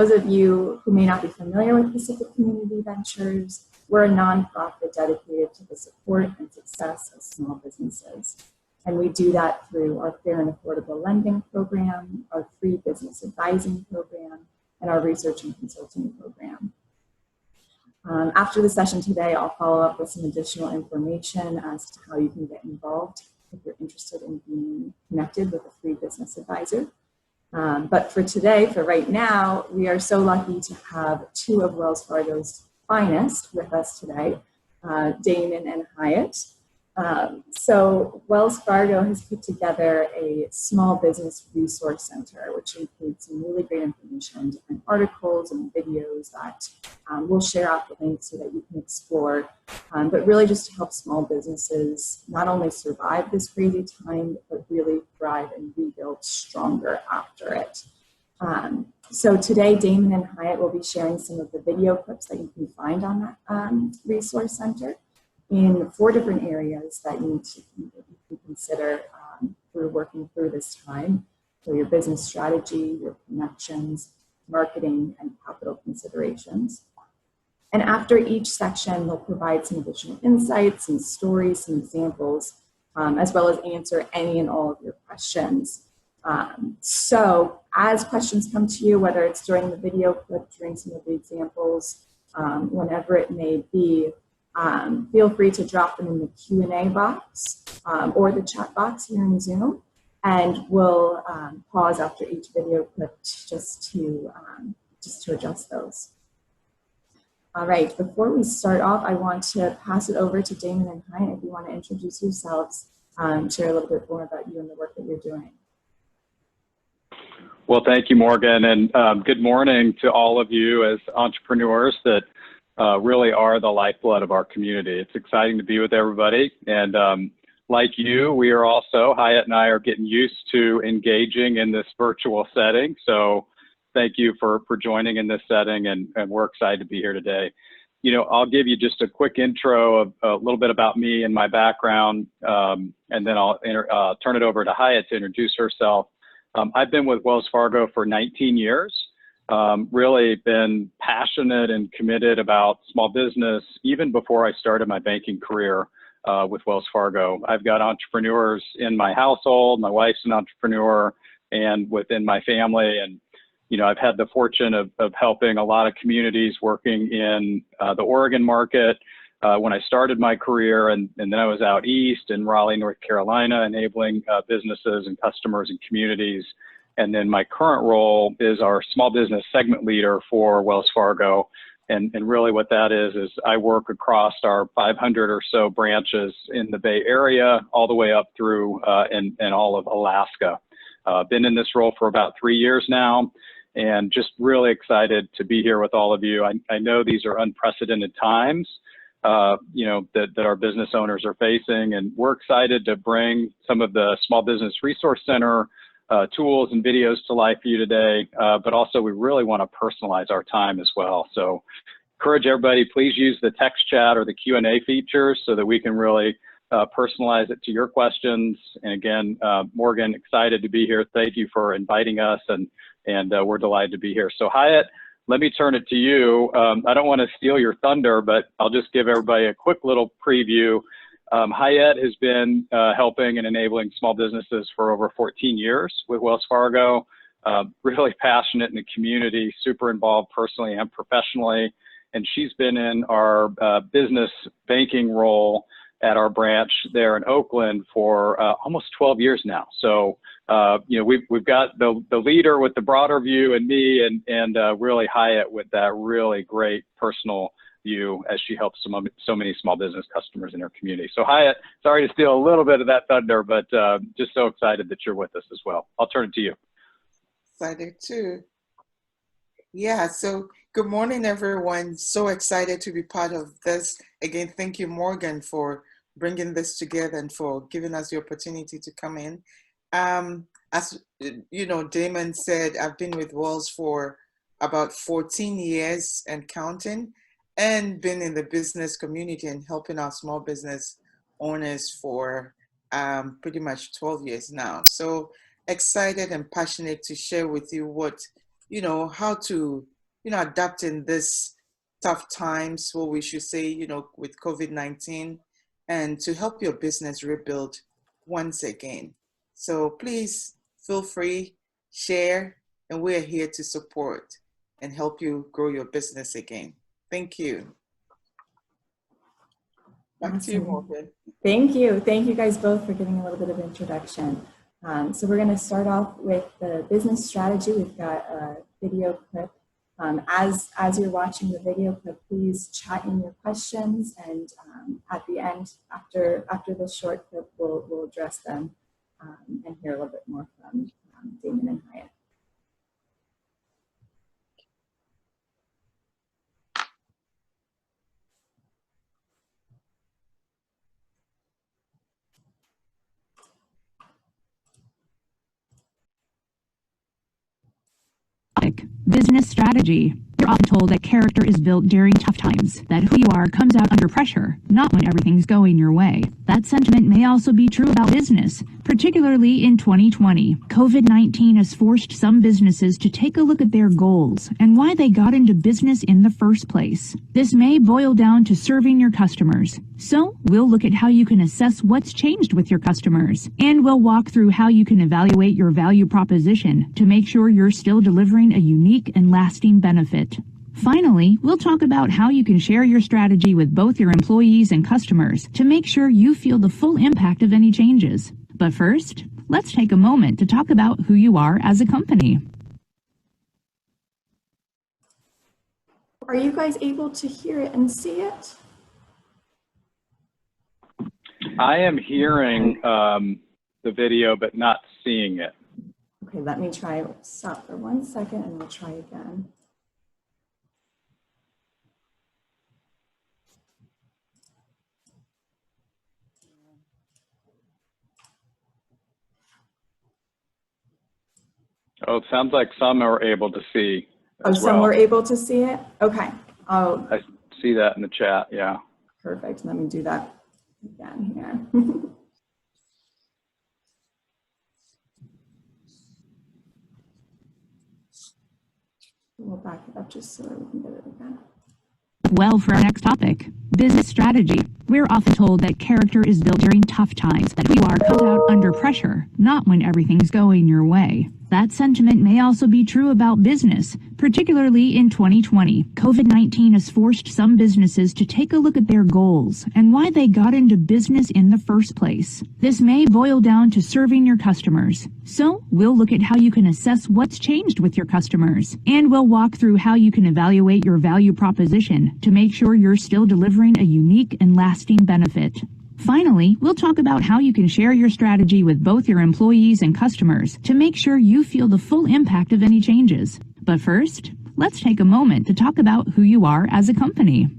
those of you who may not be familiar with Pacific Community Ventures, we're a nonprofit dedicated to the support and success of small businesses. And we do that through our fair and affordable lending program, our free business advising program, and our research and consulting program. After the session today, I'll follow up with some additional information as to how you can get involved if you're interested in being connected with a free business advisor. But for today, for right now, we are so lucky to have two of Wells Fargo's finest with us today, Damon and Hyatt. So Wells Fargo has put together a small business resource center, which includes some really great information, different articles and videos that we'll share out the links so that you can explore, but really just to help small businesses not only survive this crazy time, but really thrive and rebuild stronger after it. So today, Damon and Hyatt will be sharing some of the video clips that you can find on that resource center in 4 different areas that you need to consider through working through this time. So your business strategy, your connections, marketing, and capital considerations. And after each section, they'll provide some additional insights, some stories, some examples, as well as answer any and all of your questions. So as questions come to you, whether it's during the video clip, during some of the examples, whenever it may be, feel free to drop them in the Q&A box or the chat box here in Zoom, and we'll pause after each video clip just to adjust those. All right, before we start off, I want to pass it over to Damon and Hyatt. If you want to introduce yourselves, share a little bit more about you and the work that you're doing. Well, thank you, Morgan, and good morning to all of you as entrepreneurs that really are the lifeblood of our community. It's exciting to be with everybody, and like you, we are also, Hyatt and I are getting used to engaging in this virtual setting, so thank you for joining in this setting, and we're excited to be here today. You know, I'll give you just a quick intro of a little bit about me and my background, and then I'll turn it over to Hyatt to introduce herself. I've been with Wells Fargo for 19 years. Really been passionate and committed about small business even before I started my banking career with Wells Fargo. I've got entrepreneurs in my household, my wife's an entrepreneur, and within my family. And, you know, I've had the fortune of helping a lot of communities working in the Oregon market when I started my career, and then I was out east in Raleigh, North Carolina, enabling businesses and customers and communities. And then my current role is our small business segment leader for Wells Fargo. And really what that is I work across our 500 or so branches in the Bay Area, all the way up through in all of Alaska. Been in this role for about 3 years now, and just really excited to be here with all of you. I know these are unprecedented times, you know, that our business owners are facing, and we're excited to bring some of the Small Business Resource Center tools and videos to life for you today, but also we really want to personalize our time as well. So encourage everybody, please use the text chat or the Q&A features so that we can really personalize it to your questions. And again, Morgan, excited to be here. Thank you for inviting us, and we're delighted to be here. So Hyatt, let me turn it to you. I don't want to steal your thunder, but I'll just give everybody a quick little preview. Hyatt has been helping and enabling small businesses for over 14 years with Wells Fargo, really passionate in the community, super involved personally and professionally. And she's been in our business banking role at our branch there in Oakland for almost 12 years now. So, you know, we've got the leader with the broader view and me, and really Hyatt with that really great personal view as she helps so many small business customers in our community. So Hyatt, sorry to steal a little bit of that thunder, but just so excited that you're with us as well. I'll turn it to you. Excited too. Yeah, so good morning, everyone. So excited to be part of this. Again, thank you, Morgan, for bringing this together and for giving us the opportunity to come in. As you know, Damon said, I've been with Wells for about 14 years and counting, and been in the business community and helping our small business owners for pretty much 12 years now. So excited and passionate to share with you what how to, adapt in this tough times, what we should say, with COVID-19, and to help your business rebuild once again. So please feel free, share, and we're here to support and help you grow your business again. Thank you. Back to you, Morgan. Thank you. Thank you guys both for giving a little bit of introduction. So we're going to start off with the business strategy. We've got a video clip. As you're watching the video clip, please chat in your questions, and at the end, after this short clip, we'll address them and hear a little bit more from Damon and Hyatt. Business strategy. You're often told that character is built during tough times, that who you are comes out under pressure, not when everything's going your way. That sentiment may also be true about business, particularly in 2020. COVID-19 has forced some businesses to take a look at their goals and why they got into business in the first place. This may boil down to serving your customers. So we'll look at how you can assess what's changed with your customers, and we'll walk through how you can evaluate your value proposition to make sure you're still delivering a unique and lasting benefit. Finally, we'll talk about how you can share your strategy with both your employees and customers to make sure you feel the full impact of any changes. But first, let's take a moment to talk about who you are as a company. Are you guys able to hear it and see it? I am hearing the video, but not seeing it. Okay, let me try. Stop for 1 second and we'll try again. Oh, it sounds like some are able to see. Oh, some were able to see it? Okay. Oh, I see that in the chat, yeah. Perfect. Let me do that again here. We'll back it up just so we can get it again. Well, for our next topic, business strategy. We're often told that character is built during tough times, that who you are comes out under pressure, not when everything's going your way. That sentiment may also be true about business, particularly in 2020. COVID-19 has forced some businesses to take a look at their goals and why they got into business in the first place. This may boil down to serving your customers. So we'll look at how you can assess what's changed with your customers, and we'll walk through how you can evaluate your value proposition to make sure you're still delivering a unique and lasting benefit. Finally, we'll talk about how you can share your strategy with both your employees and customers to make sure you feel the full impact of any changes. But first, let's take a moment to talk about who you are as a company.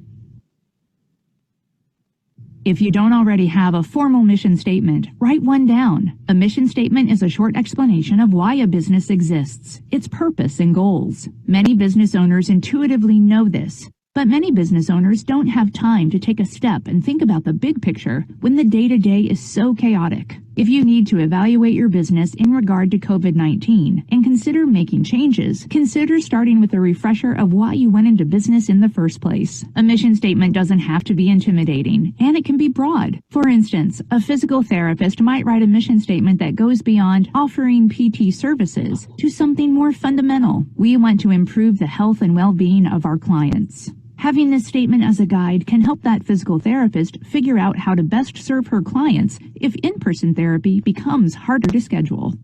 If you don't already have a formal mission statement, write one down. A mission statement is a short explanation of why a business exists, its purpose and goals. Many business owners intuitively know this, but many business owners don't have time to take a step and think about the big picture when the day-to-day is so chaotic. If you need to evaluate your business in regard to COVID-19 and consider making changes, consider starting with a refresher of why you went into business in the first place. A mission statement doesn't have to be intimidating, and it can be broad. For instance, a physical therapist might write a mission statement that goes beyond offering PT services to something more fundamental. We want to improve the health and well-being of our clients. Having this statement as a guide can help that physical therapist figure out how to best serve her clients if in-person therapy becomes harder to schedule.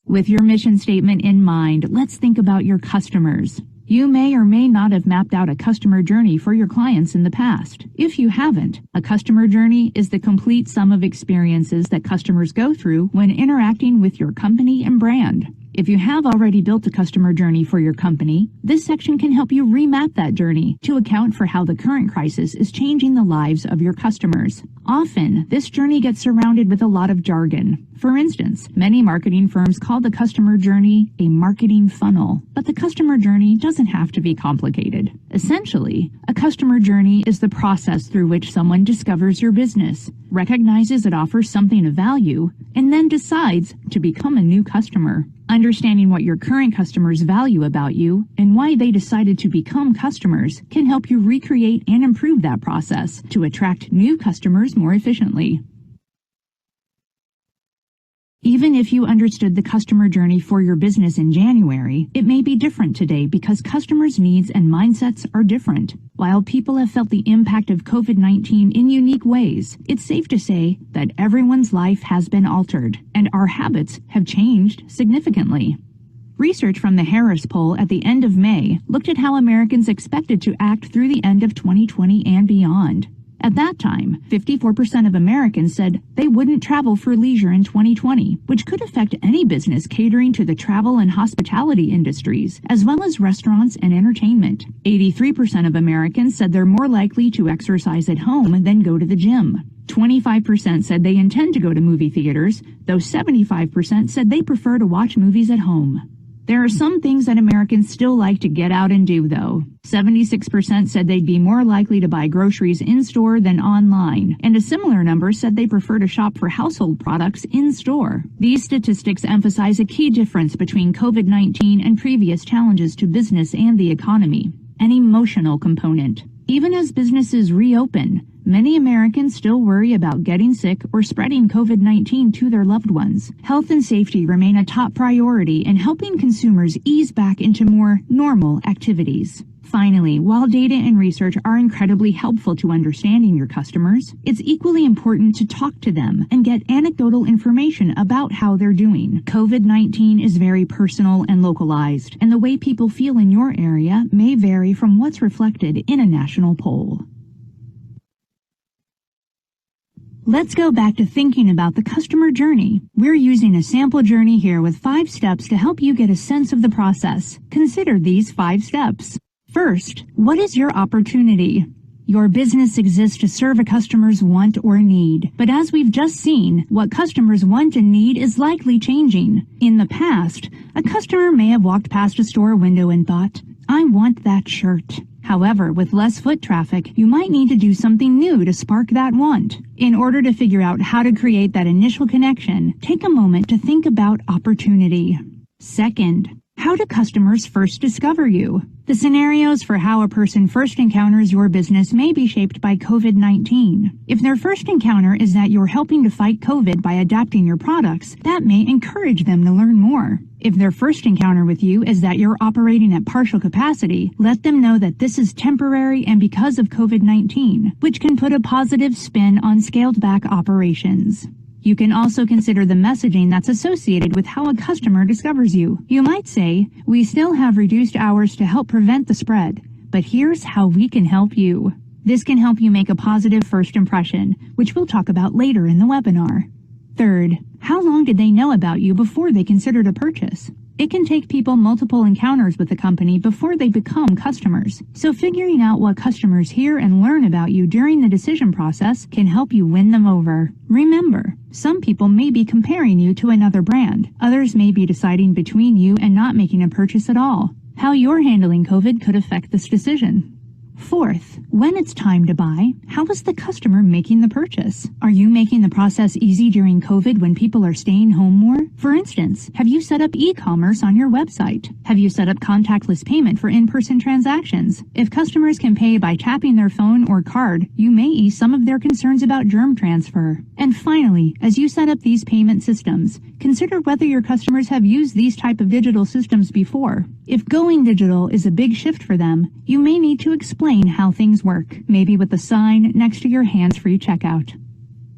With your mission statement in mind, let's think about your customers. You may or may not have mapped out a customer journey for your clients in the past. If you haven't, a customer journey is the complete sum of experiences that customers go through when interacting with your company and brand. If you have already built a customer journey for your company, this section can help you remap that journey to account for how the current crisis is changing the lives of your customers. Often, this journey gets surrounded with a lot of jargon. For instance, many marketing firms call the customer journey a marketing funnel, but the customer journey doesn't have to be complicated. Essentially, a customer journey is the process through which someone discovers your business, recognizes it offers something of value, and then decides to become a new customer. Understanding what your current customers value about you and why they decided to become customers can help you recreate and improve that process to attract new customers more efficiently. Even if you understood the customer journey for your business in January, it may be different today because customers' needs and mindsets are different. While people have felt the impact of COVID-19 in unique ways, it's safe to say that everyone's life has been altered, and our habits have changed significantly. Research from the Harris poll at the end of May looked at how Americans expected to act through the end of 2020 and beyond. At that time, 54% of Americans said they wouldn't travel for leisure in 2020, which could affect any business catering to the travel and hospitality industries, as well as restaurants and entertainment. 83% of Americans said they're more likely to exercise at home than go to the gym. 25% said they intend to go to movie theaters, though 75% said they prefer to watch movies at home. There are some things that Americans still like to get out and do, though. 76% said they'd be more likely to buy groceries in-store than online, and a similar number said they prefer to shop for household products in-store. These statistics emphasize a key difference between COVID-19 and previous challenges to business and the economy: an emotional component. Even as businesses reopen, many Americans still worry about getting sick or spreading COVID-19 to their loved ones. Health and safety remain a top priority in helping consumers ease back into more normal activities. Finally, while data and research are incredibly helpful to understanding your customers, it's equally important to talk to them and get anecdotal information about how they're doing. COVID-19 is very personal and localized, and the way people feel in your area may vary from what's reflected in a national poll. Let's go back to thinking about the customer journey. We're using a sample journey here with 5 steps to help you get a sense of the process. Consider these 5 steps. First, what is your opportunity? Your business exists to serve a customer's want or need, but as we've just seen, what customers want and need is likely changing. In the past, a customer may have walked past a store window and thought, "I want that shirt." However, with less foot traffic, you might need to do something new to spark that want. In order to figure out how to create that initial connection, take a moment to think about opportunity. Second, how do customers first discover you? The scenarios for how a person first encounters your business may be shaped by COVID-19. If their first encounter is that you're helping to fight COVID by adapting your products, that may encourage them to learn more. If their first encounter with you is that you're operating at partial capacity, let them know that this is temporary and because of COVID-19, which can put a positive spin on scaled-back operations. You can also consider the messaging that's associated with how a customer discovers you. You might say, "We still have reduced hours to help prevent the spread, but here's how we can help you." This can help you make a positive first impression, which we'll talk about later in the webinar. Third, how long did they know about you before they considered a purchase? It can take people multiple encounters with the company before they become customers, so figuring out what customers hear and learn about you during the decision process can help you win them over. Remember, some people may be comparing you to another brand. Others may be deciding between you and not making a purchase at all. How you're handling COVID could affect this decision. Fourth, when it's time to buy, how is the customer making the purchase? Are you making the process easy during COVID when people are staying home more? For instance, have you set up e-commerce on your website? Have you set up contactless payment for in-person transactions? If customers can pay by tapping their phone or card, you may ease some of their concerns about germ transfer. And finally, as you set up these payment systems, consider whether your customers have used these type of digital systems before. If going digital is a big shift for them, you may need to explain how things work, maybe with a sign next to your hands-free checkout.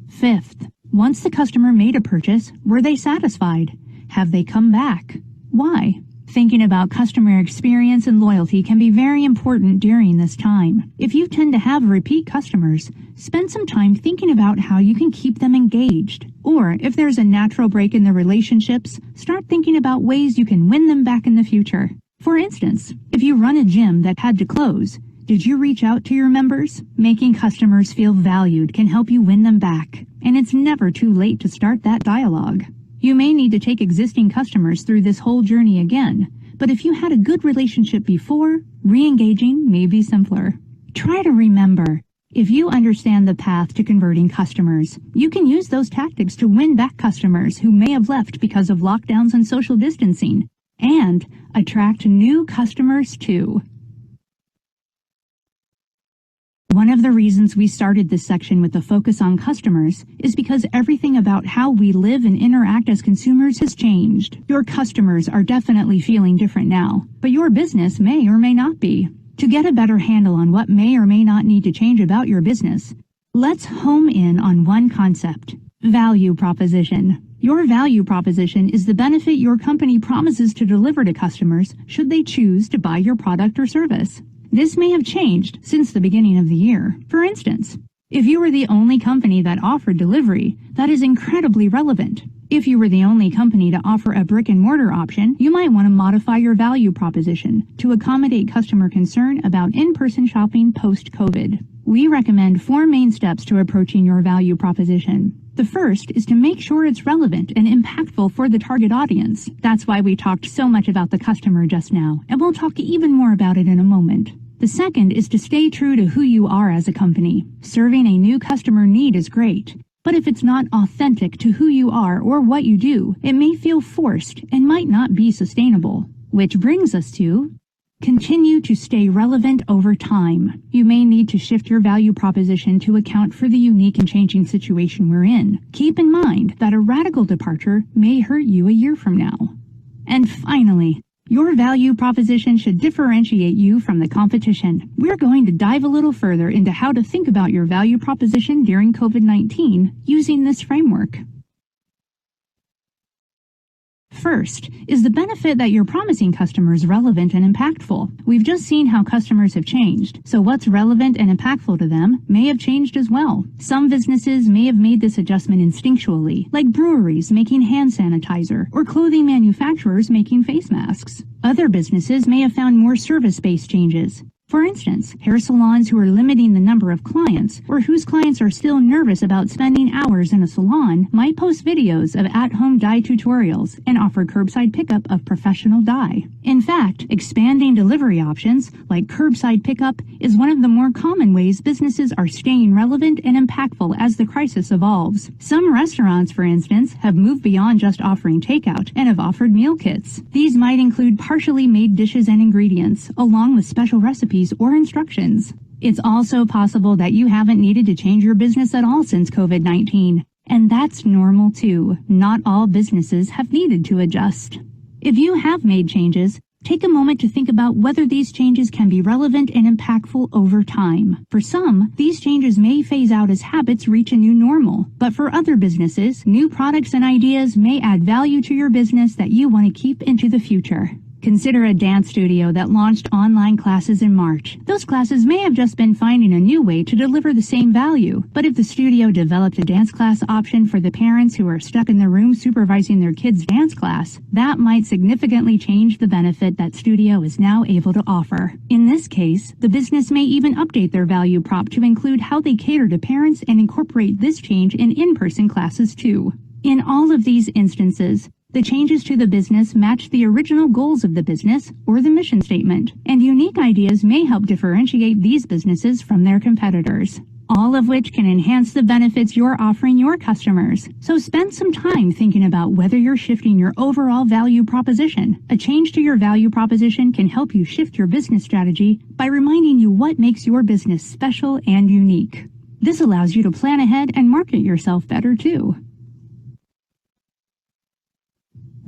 Fifth, once the customer made a purchase, were they satisfied? Have they come back? Why? Thinking about customer experience and loyalty can be very important during this time. If you tend to have repeat customers, spend some time thinking about how you can keep them engaged. Or if there's a natural break in the relationships, start thinking about ways you can win them back in the future. For instance, if you run a gym that had to close, did you reach out to your members? Making customers feel valued can help you win them back. and it's never too late to start that dialogue. You may need to take existing customers through this whole journey again, but if you had a good relationship before, re-engaging may be simpler. Try to remember, if you understand the path to converting customers, you can use those tactics to win back customers who may have left because of lockdowns and social distancing, and attract new customers too. One of the reasons we started this section with a focus on customers is because everything about how we live and interact as consumers has changed. Your customers are definitely feeling different now, but your business may or may not be. To get a better handle on what may or may not need to change about your business, let's home in on one concept: value proposition. Your value proposition is the benefit your company promises to deliver to customers should they choose to buy your product or service. This may have changed since the beginning of the year. For instance, if you were the only company that offered delivery, that is incredibly relevant. If you were the only company to offer a brick-and-mortar option, you might want to modify your value proposition to accommodate customer concern about in-person shopping post-COVID. We recommend 4 main steps to approaching your value proposition. The first is to make sure it's relevant and impactful for the target audience. That's why we talked so much about the customer just now, and we'll talk even more about it in a moment. The second is to stay true to who you are as a company. Serving a new customer need is great, but if it's not authentic to who you are or what you do, it may feel forced and might not be sustainable. Which brings us to continue to stay relevant over time. You may need to shift your value proposition to account for the unique and changing situation we're in. Keep in mind that a radical departure may hurt you a year from now. And finally, your value proposition should differentiate you from the competition. We're going to dive a little further into how to think about your value proposition during COVID-19 using this framework. First, is the benefit that you're promising customers relevant and impactful? We've just seen how customers have changed, so what's relevant and impactful to them may have changed as well. Some businesses may have made this adjustment instinctually, like breweries making hand sanitizer or clothing manufacturers making face masks. Other businesses may have found more service-based changes. For instance, hair salons who are limiting the number of clients or whose clients are still nervous about spending hours in a salon might post videos of at-home dye tutorials and offer curbside pickup of professional dye. In fact, expanding delivery options like curbside pickup is one of the more common ways businesses are staying relevant and impactful as the crisis evolves. Some restaurants, for instance, have moved beyond just offering takeout and have offered meal kits. These might include partially made dishes and ingredients, along with special recipes or instructions. It's also possible that you haven't needed to change your business at all since COVID-19, and that's normal too. Not all businesses have needed to adjust. If you have made changes, take a moment to think about whether these changes can be relevant and impactful over time. For some, these changes may phase out as habits reach a new normal, but for other businesses, new products and ideas may add value to your business that you want to keep into the future. Consider a dance studio that launched online classes in March. Those classes may have just been finding a new way to deliver the same value, but if the studio developed a dance class option for the parents who are stuck in their room supervising their kids' dance class, that might significantly change the benefit that studio is now able to offer. In this case, the business may even update their value prop to include how they cater to parents and incorporate this change in in-person classes too. In all of these instances, the changes to the business match the original goals of the business or the mission statement, and unique ideas may help differentiate these businesses from their competitors, all of which can enhance the benefits you're offering your customers. So spend some time thinking about whether you're shifting your overall value proposition. A change to your value proposition can help you shift your business strategy by reminding you what makes your business special and unique. This allows you to plan ahead and market yourself better too.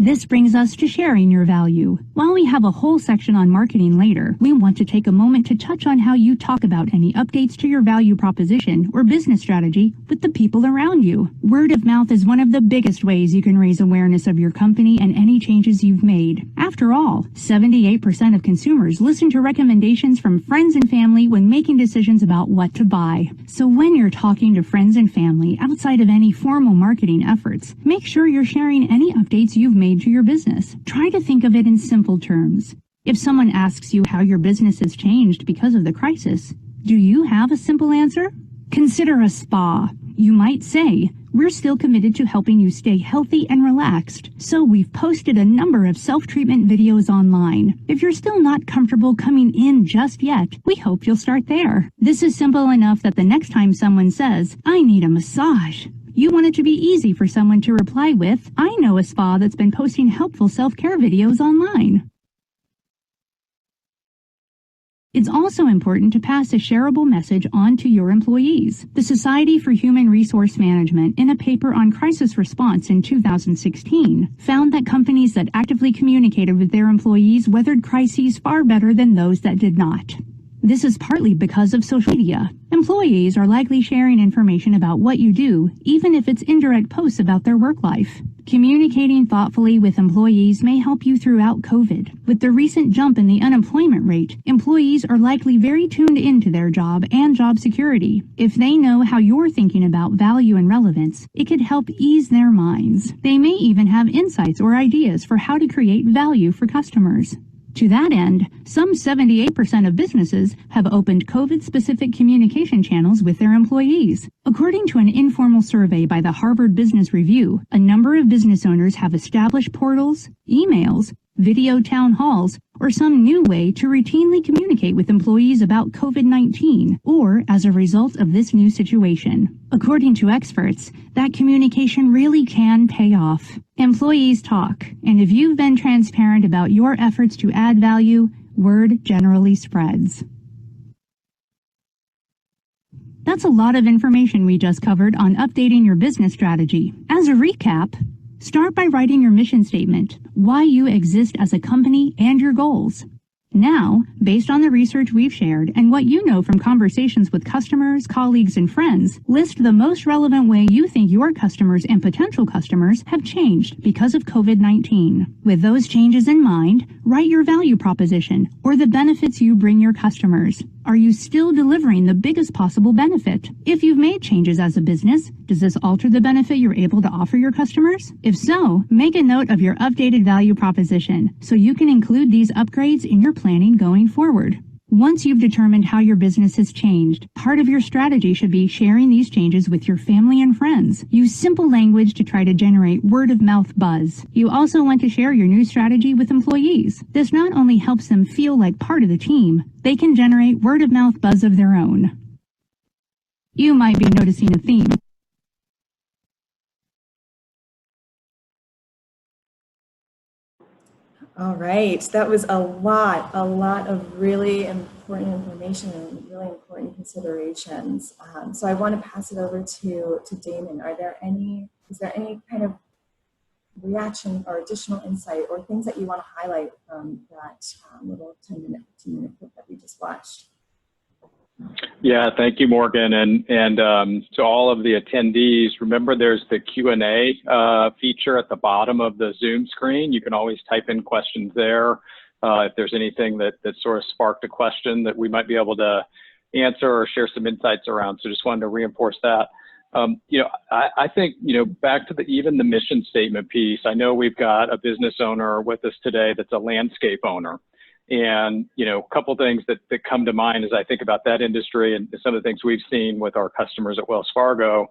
This brings us to sharing your value. While we have a whole section on marketing later, we want to take a moment to touch on how you talk about any updates to your value proposition or business strategy with the people around you. Word of mouth is one of the biggest ways you can raise awareness of your company and any changes you've made. After all, 78% of consumers listen to recommendations from friends and family when making decisions about what to buy. So when you're talking to friends and family outside of any formal marketing efforts, make sure you're sharing any updates you've made to your business. Try to think of it in simple terms. If someone asks you how your business has changed because of the crisis, do you have a simple answer? Consider a spa. You might say, we're still committed to helping you stay healthy and relaxed, so we've posted a number of self-treatment videos online. If you're still not comfortable coming in just yet, we hope you'll start there. This is simple enough that the next time someone says, I need a massage, you want it to be easy for someone to reply with, I know a spa that's been posting helpful self-care videos online. It's also important to pass a shareable message on to your employees. The Society for Human Resource Management, in a paper on crisis response in 2016, found that companies that actively communicated with their employees weathered crises far better than those that did not. This is partly because of social media. Employees are likely sharing information about what you do, even if it's indirect posts about their work life. Communicating thoughtfully with employees may help you throughout COVID. With the recent jump in the unemployment rate, employees are likely very tuned into their job and job security. If they know how you're thinking about value and relevance, it could help ease their minds. They may even have insights or ideas for how to create value for customers. To that end, some 78% of businesses have opened COVID-specific communication channels with their employees. According to an informal survey by the Harvard Business Review, a number of business owners have established portals, emails, video town halls, or some new way to routinely communicate with employees about COVID-19 or as a result of this new situation. According to experts, that communication really can pay off. Employees talk, and if you've been transparent about your efforts to add value, word generally spreads. That's a lot of information we just covered on updating your business strategy. As a recap, start by writing your mission statement, why you exist as a company, and your goals. Now, based on the research we've shared and what you know from conversations with customers, colleagues, and friends, list the most relevant way you think your customers and potential customers have changed because of COVID-19. With those changes in mind, write your value proposition or the benefits you bring your customers. Are you still delivering the biggest possible benefit? If you've made changes as a business, does this alter the benefit you're able to offer your customers? If so, make a note of your updated value proposition so you can include these upgrades in your planning going forward. Once you've determined how your business has changed, part of your strategy should be sharing these changes with your family and friends. Use simple language to try to generate word-of-mouth buzz. You also want to share your new strategy with employees. This not only helps them feel like part of the team, they can generate word-of-mouth buzz of their own. You might be noticing a theme. All right, that was a lot of really important information and really important considerations. So I want to pass it over to Damon. Is there any kind of reaction or additional insight or things that you want to highlight from that little 10-minute, 15-minute clip that we just watched? Yeah, thank you, Morgan. And to all of the attendees, remember there's the Q&A feature at the bottom of the Zoom screen. You can always type in questions there. If there's anything that sort of sparked a question that we might be able to answer or share some insights around. So just wanted to reinforce that. I think, back to even the mission statement piece, I know we've got a business owner with us today that's a landscape owner. And, a couple things that come to mind as I think about that industry and some of the things we've seen with our customers at Wells Fargo,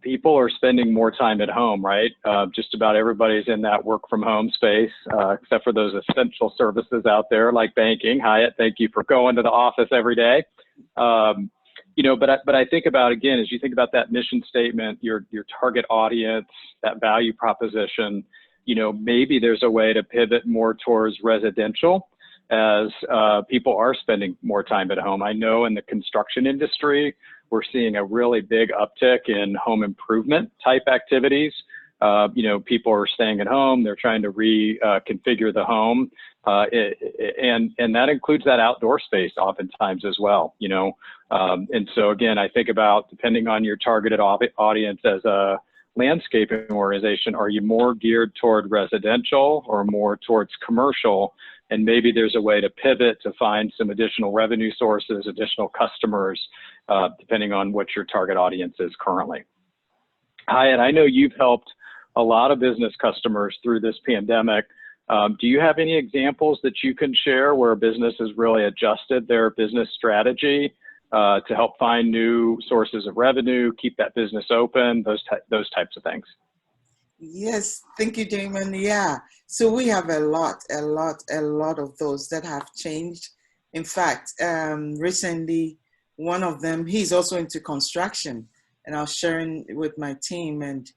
people are spending more time at home, right? Just about everybody's in that work from home space, except for those essential services out there like banking. Hyatt, thank you for going to the office every day. But I think about, again, as you think about that mission statement, your target audience, that value proposition, maybe there's a way to pivot more towards residential as people are spending more time at home. I know in the construction industry, we're seeing a really big uptick in home improvement type activities. People are staying at home, they're trying to reconfigure the home, and that includes that outdoor space oftentimes as well, and so again, I think about, depending on your targeted audience as a landscaping organization, are you more geared toward residential or more towards commercial? And maybe there's a way to pivot to find some additional revenue sources, additional customers, depending on what your target audience is currently. Hyatt, I know you've helped a lot of business customers through this pandemic. Do you have any examples that you can share where a business has really adjusted their business strategy to help find new sources of revenue, keep that business open, those types of things. Yes, thank you, Damon. Yeah, so we have a lot of those that have changed. In fact, recently, one of them, he's also into construction, and I was sharing with my team, and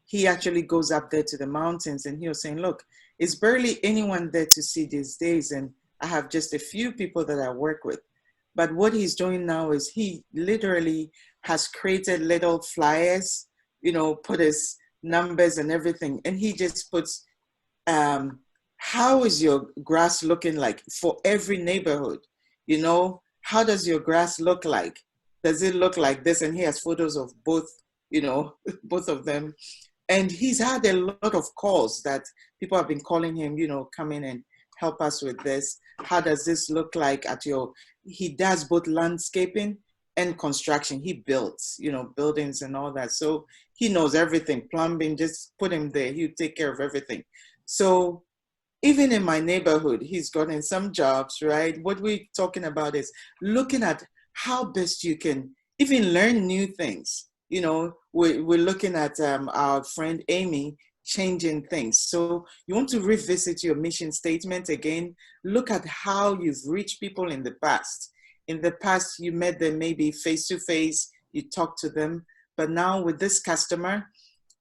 he actually goes up there to the mountains, and he was saying, look, it's barely anyone there to see these days, and I have just a few people that I work with. But what he's doing now is he literally has created little flyers, you know, put his numbers and everything, and he just puts, how is your grass looking like for every neighborhood? You know, how does your grass look like? Does it look like this? And he has photos of both, you know, both of them. And he's had a lot of calls that people have been calling him, you know, come in and help us with this. How does this look like at your, he does both landscaping and construction. He builds, you know, buildings and all that. So he knows everything, plumbing, just put him there. He'll take care of everything. So even in my neighborhood, he's gotten some jobs, right? What we're talking about is looking at how best you can even learn new things. You know, we're looking at our friend Amy changing things. So you want to revisit your mission statement again, look at how you've reached people in the past. In the past, you met them maybe face to face, you talked to them, but now with this customer,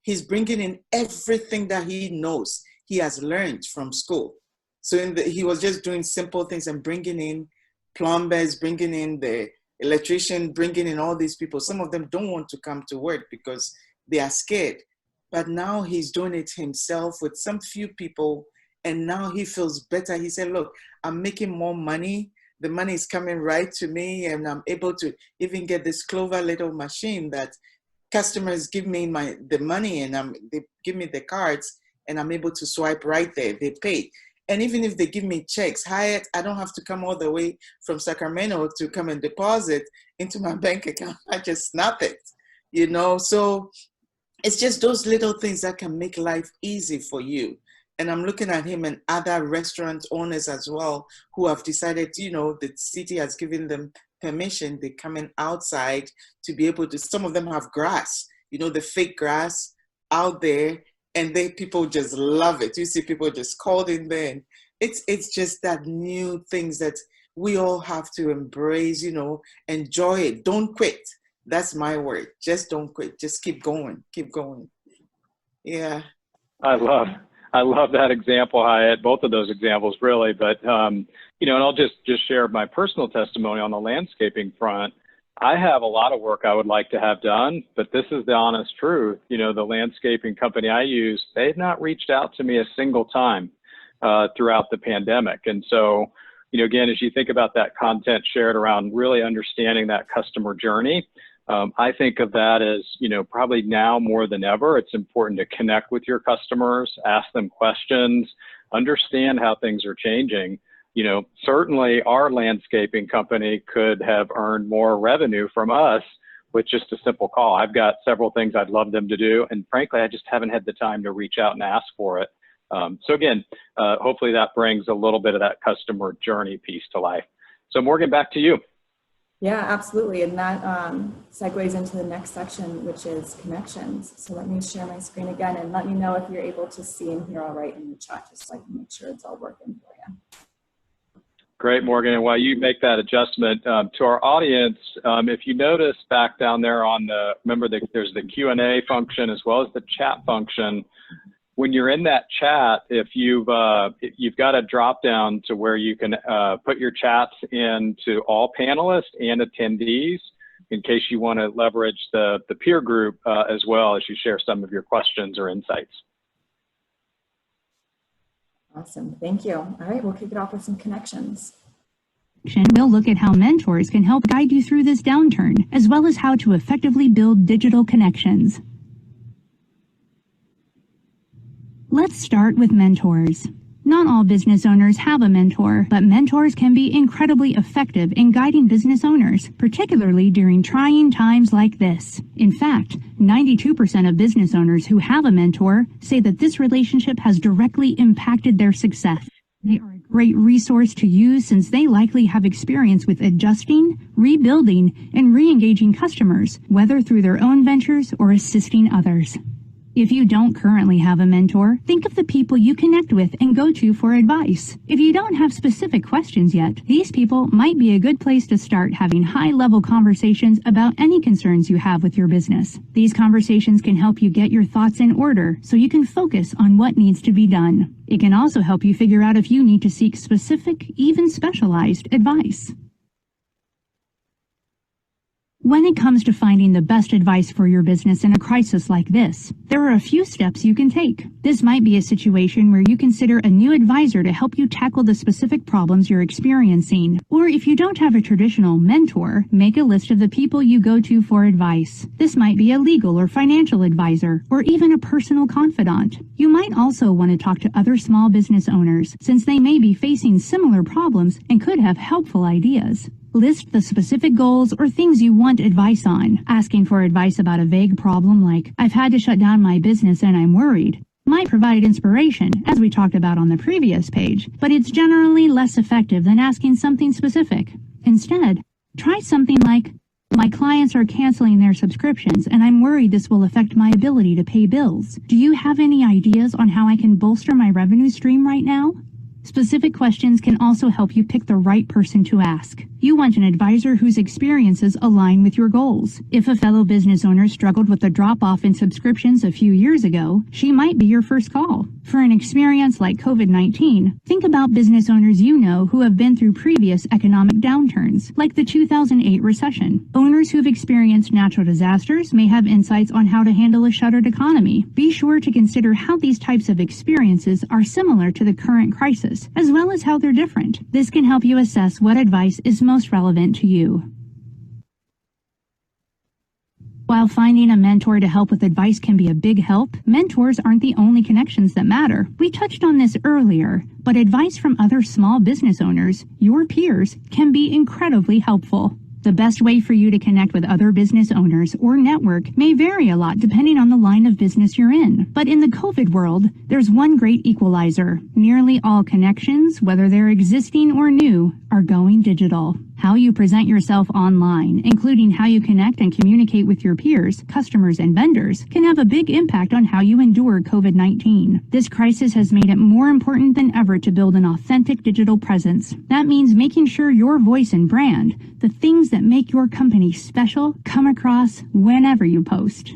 he's bringing in everything that he knows, he has learned from school. So he was just doing simple things and bringing in plumbers, bringing in the electrician, bringing in all these people. Some of them don't want to come to work because they are scared. But now he's doing it himself with some few people, and now he feels better. He said, look, I'm making more money. The money is coming right to me, and I'm able to even get this clever little machine that customers give me the money, and they give me the cards, and I'm able to swipe right there. They pay. And even if they give me checks, Hyatt, I don't have to come all the way from Sacramento to come and deposit into my bank account. I just snap it, you know? So it's just those little things that can make life easy for you. And I'm looking at him and other restaurant owners as well who have decided, you know, the city has given them permission. They're coming outside to be able to, some of them have grass, you know, the fake grass out there, and people just love it. You see people just called in there, and it's just that new things that we all have to embrace, you know, enjoy it. Don't quit. That's my word. Just don't quit. Just keep going. Keep going. Yeah. I love that example, Hyatt, both of those examples really, but, you know, and I'll just share my personal testimony on the landscaping front. I have a lot of work I would like to have done, but this is the honest truth. You know, the landscaping company I use, they've not reached out to me a single time throughout the pandemic. And so, you know, again, as you think about that content shared around really understanding that customer journey, I think of that as, you know, probably now more than ever, it's important to connect with your customers, ask them questions, understand how things are changing. You know, certainly our landscaping company could have earned more revenue from us with just a simple call. I've got several things I'd love them to do, and frankly, I just haven't had the time to reach out and ask for it. So again, hopefully that brings a little bit of that customer journey piece to life. So Morgan, back to you. Yeah, absolutely. And that segues into the next section, which is connections. So let me share my screen again and let me know if you're able to see and hear all right in the chat, just so I can make sure it's all working for you. Great, Morgan. And while you make that adjustment, to our audience, if you notice back down there on remember there's the Q&A function as well as the chat function. When you're in that chat, if you've got a drop down to where you can put your chats into all panelists and attendees in case you want to leverage the peer group as well as you share some of your questions or insights. Awesome, thank you. All right, we'll kick it off with some connections. We'll look at how mentors can help guide you through this downturn, as well as how to effectively build digital connections. Let's start with mentors. Not all business owners have a mentor, but mentors can be incredibly effective in guiding business owners, particularly during trying times like this. In fact, 92% of business owners who have a mentor say that this relationship has directly impacted their success. They are a great resource to use since they likely have experience with adjusting, rebuilding, and re-engaging customers, whether through their own ventures or assisting others. If you don't currently have a mentor, think of the people you connect with and go to for advice. If you don't have specific questions yet, these people might be a good place to start having high-level conversations about any concerns you have with your business. These conversations can help you get your thoughts in order so you can focus on what needs to be done. It can also help you figure out if you need to seek specific, even specialized advice. When it comes to finding the best advice for your business in a crisis like this, there are a few steps you can take. This might be a situation where you consider a new advisor to help you tackle the specific problems you're experiencing. Or if you don't have a traditional mentor, make a list of the people you go to for advice. This might be a legal or financial advisor, or even a personal confidant. You might also want to talk to other small business owners, since they may be facing similar problems and could have helpful ideas. List the specific goals or things you want advice on. Asking for advice about a vague problem like, "I've had to shut down my business and I'm worried," might provide inspiration, as we talked about on the previous page, but it's generally less effective than asking something specific. Instead, try something like, "My clients are canceling their subscriptions and I'm worried this will affect my ability to pay bills. Do you have any ideas on how I can bolster my revenue stream right now?" Specific questions can also help you pick the right person to ask. You want an advisor whose experiences align with your goals. If a fellow business owner struggled with a drop-off in subscriptions a few years ago, she might be your first call. For an experience like COVID-19, think about business owners you know who have been through previous economic downturns, like the 2008 recession. Owners who've experienced natural disasters may have insights on how to handle a shuttered economy. Be sure to consider how these types of experiences are similar to the current crisis, as well as how they're different. This can help you assess what advice is most relevant to you. While finding a mentor to help with advice can be a big help, mentors aren't the only connections that matter. We touched on this earlier, but advice from other small business owners, your peers, can be incredibly helpful. The best way for you to connect with other business owners or network may vary a lot depending on the line of business you're in. But in the COVID world, there's one great equalizer. Nearly all connections, whether they're existing or new, are going digital. How you present yourself online, including how you connect and communicate with your peers, customers, and vendors, can have a big impact on how you endure COVID-19. This crisis has made it more important than ever to build an authentic digital presence. That means making sure your voice and brand, the things that make your company special, come across whenever you post.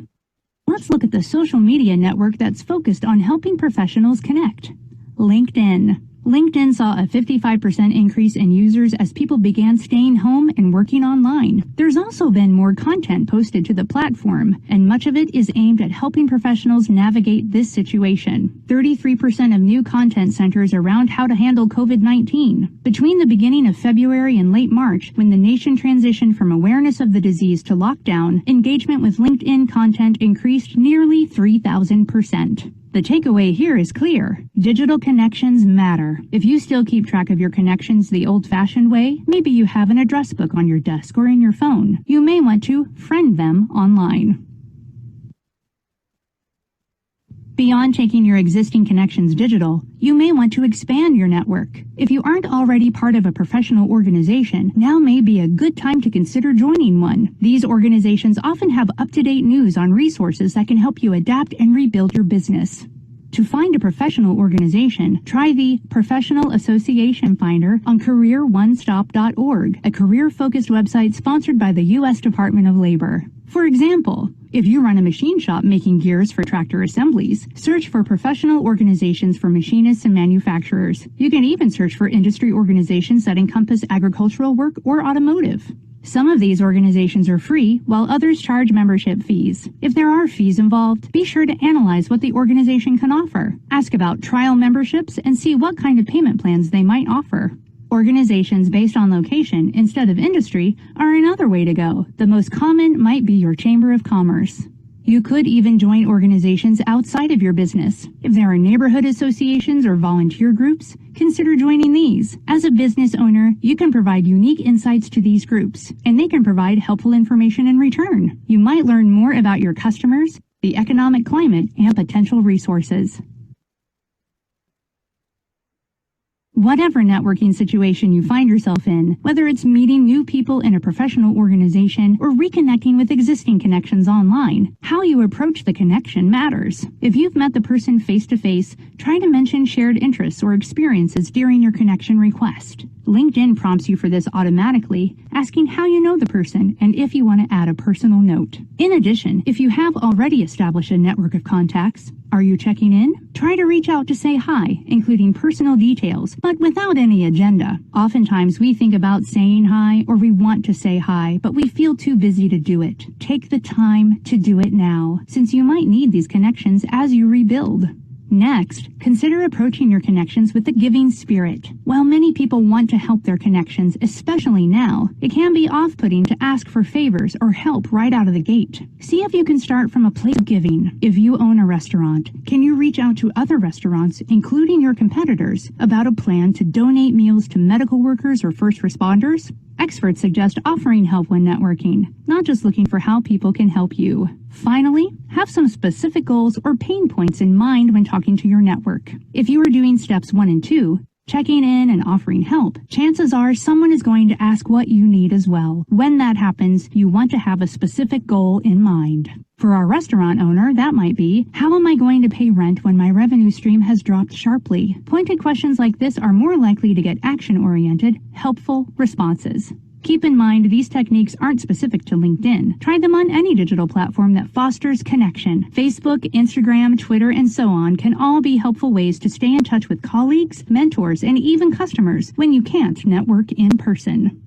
Let's look at the social media network that's focused on helping professionals connect. LinkedIn. LinkedIn saw a 55% increase in users as people began staying home and working online. There's also been more content posted to the platform, and much of it is aimed at helping professionals navigate this situation. 33% of new content centers around how to handle COVID-19. Between the beginning of February and late March, when the nation transitioned from awareness of the disease to lockdown, engagement with LinkedIn content increased nearly 3,000%. The takeaway here is clear. Digital connections matter. If you still keep track of your connections the old-fashioned way, maybe you have an address book on your desk or in your phone. You may want to friend them online. Beyond taking your existing connections digital, you may want to expand your network. If you aren't already part of a professional organization, now may be a good time to consider joining one. These organizations often have up-to-date news on resources that can help you adapt and rebuild your business. To find a professional organization, try the Professional Association Finder on CareerOneStop.org, a career-focused website sponsored by the U.S. Department of Labor. For example, if you run a machine shop making gears for tractor assemblies, search for professional organizations for machinists and manufacturers. You can even search for industry organizations that encompass agricultural work or automotive. Some of these organizations are free, while others charge membership fees. If there are fees involved, be sure to analyze what the organization can offer. Ask about trial memberships and see what kind of payment plans they might offer. Organizations based on location instead of industry are another way to go. The most common might be your Chamber of Commerce. You could even join organizations outside of your business. If there are neighborhood associations or volunteer groups, consider joining these. As a business owner, you can provide unique insights to these groups, and they can provide helpful information in return. You might learn more about your customers, the economic climate, and potential resources. Whatever networking situation you find yourself in, whether it's meeting new people in a professional organization or reconnecting with existing connections online, how you approach the connection matters. If you've met the person face-to-face, try to mention shared interests or experiences during your connection request. LinkedIn prompts you for this automatically, asking how you know the person and if you want to add a personal note. In addition, if you have already established a network of contacts, are you checking in? Try to reach out to say hi, including personal details, but without any agenda. Oftentimes we think about saying hi or we want to say hi, but we feel too busy to do it. Take the time to do it now, since you might need these connections as you rebuild. Next, consider approaching your connections with the giving spirit. While many people want to help their connections, especially now, it can be off-putting to ask for favors or help right out of the gate. See if you can start from a place of giving. If you own a restaurant, can you reach out to other restaurants, including your competitors, about a plan to donate meals to medical workers or first responders? Experts suggest offering help when networking, not just looking for how people can help you. Finally, have some specific goals or pain points in mind when talking to your network. If you are doing steps 1 and 2, checking in and offering help, chances are someone is going to ask what you need as well. When that happens, you want to have a specific goal in mind. For our restaurant owner, that might be, how am I going to pay rent when my revenue stream has dropped sharply? Pointed questions like this are more likely to get action-oriented, helpful responses. Keep in mind, these techniques aren't specific to LinkedIn. Try them on any digital platform that fosters connection. Facebook, Instagram, Twitter, and so on can all be helpful ways to stay in touch with colleagues, mentors, and even customers when you can't network in person.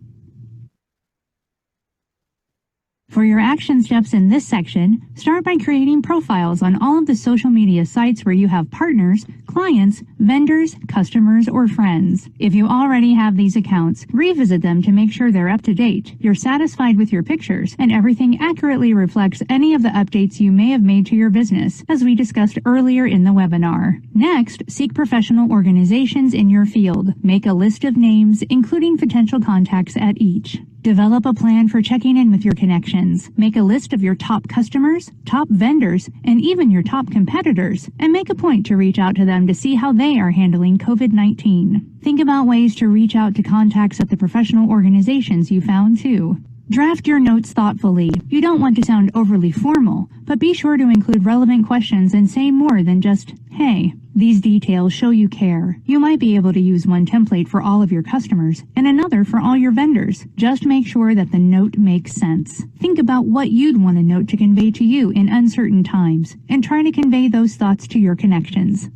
For your action steps in this section, start by creating profiles on all of the social media sites where you have partners, clients, vendors, customers, or friends. If you already have these accounts, revisit them to make sure they're up to date, you're satisfied with your pictures, and everything accurately reflects any of the updates you may have made to your business, as we discussed earlier in the webinar. Next, seek professional organizations in your field. Make a list of names, including potential contacts at each. Develop a plan for checking in with your connections. Make a list of your top customers, top vendors, and even your top competitors, and make a point to reach out to them to see how they are handling COVID-19. Think about ways to reach out to contacts at the professional organizations you found too. Draft your notes thoughtfully. You don't want to sound overly formal, but be sure to include relevant questions and say more than just, hey. These details show you care. You might be able to use one template for all of your customers and another for all your vendors. Just make sure that the note makes sense. Think about what you'd want a note to convey to you in uncertain times and try to convey those thoughts to your connections.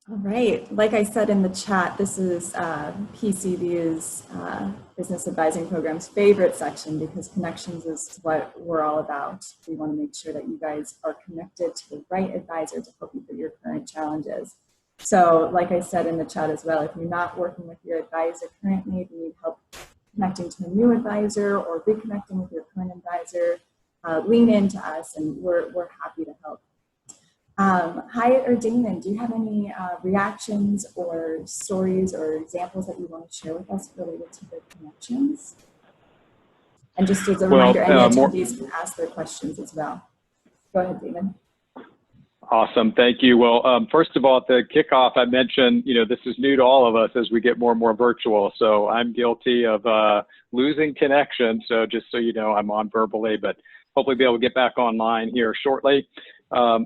All right, like I said in the chat, this is PCV's Business Advising Program's favorite section because connections is what we're all about. We want to make sure that you guys are connected to the right advisor to help you through your current challenges. So like I said in the chat as well, if you're not working with your advisor currently, if you need help connecting to a new advisor or reconnecting with your current advisor, lean into us and we're happy to help. Hyatt or Damon, do you have any reactions or stories or examples that you want to share with us related to the connections? And just as a reminder, any attendees can ask their questions as well. Go ahead, Damon. Awesome, thank you. Well, first of all, at the kickoff, I mentioned, this is new to all of us as we get more and more virtual. So I'm guilty of losing connection. So just so you know, I'm on verbally, but hopefully be able to get back online here shortly. A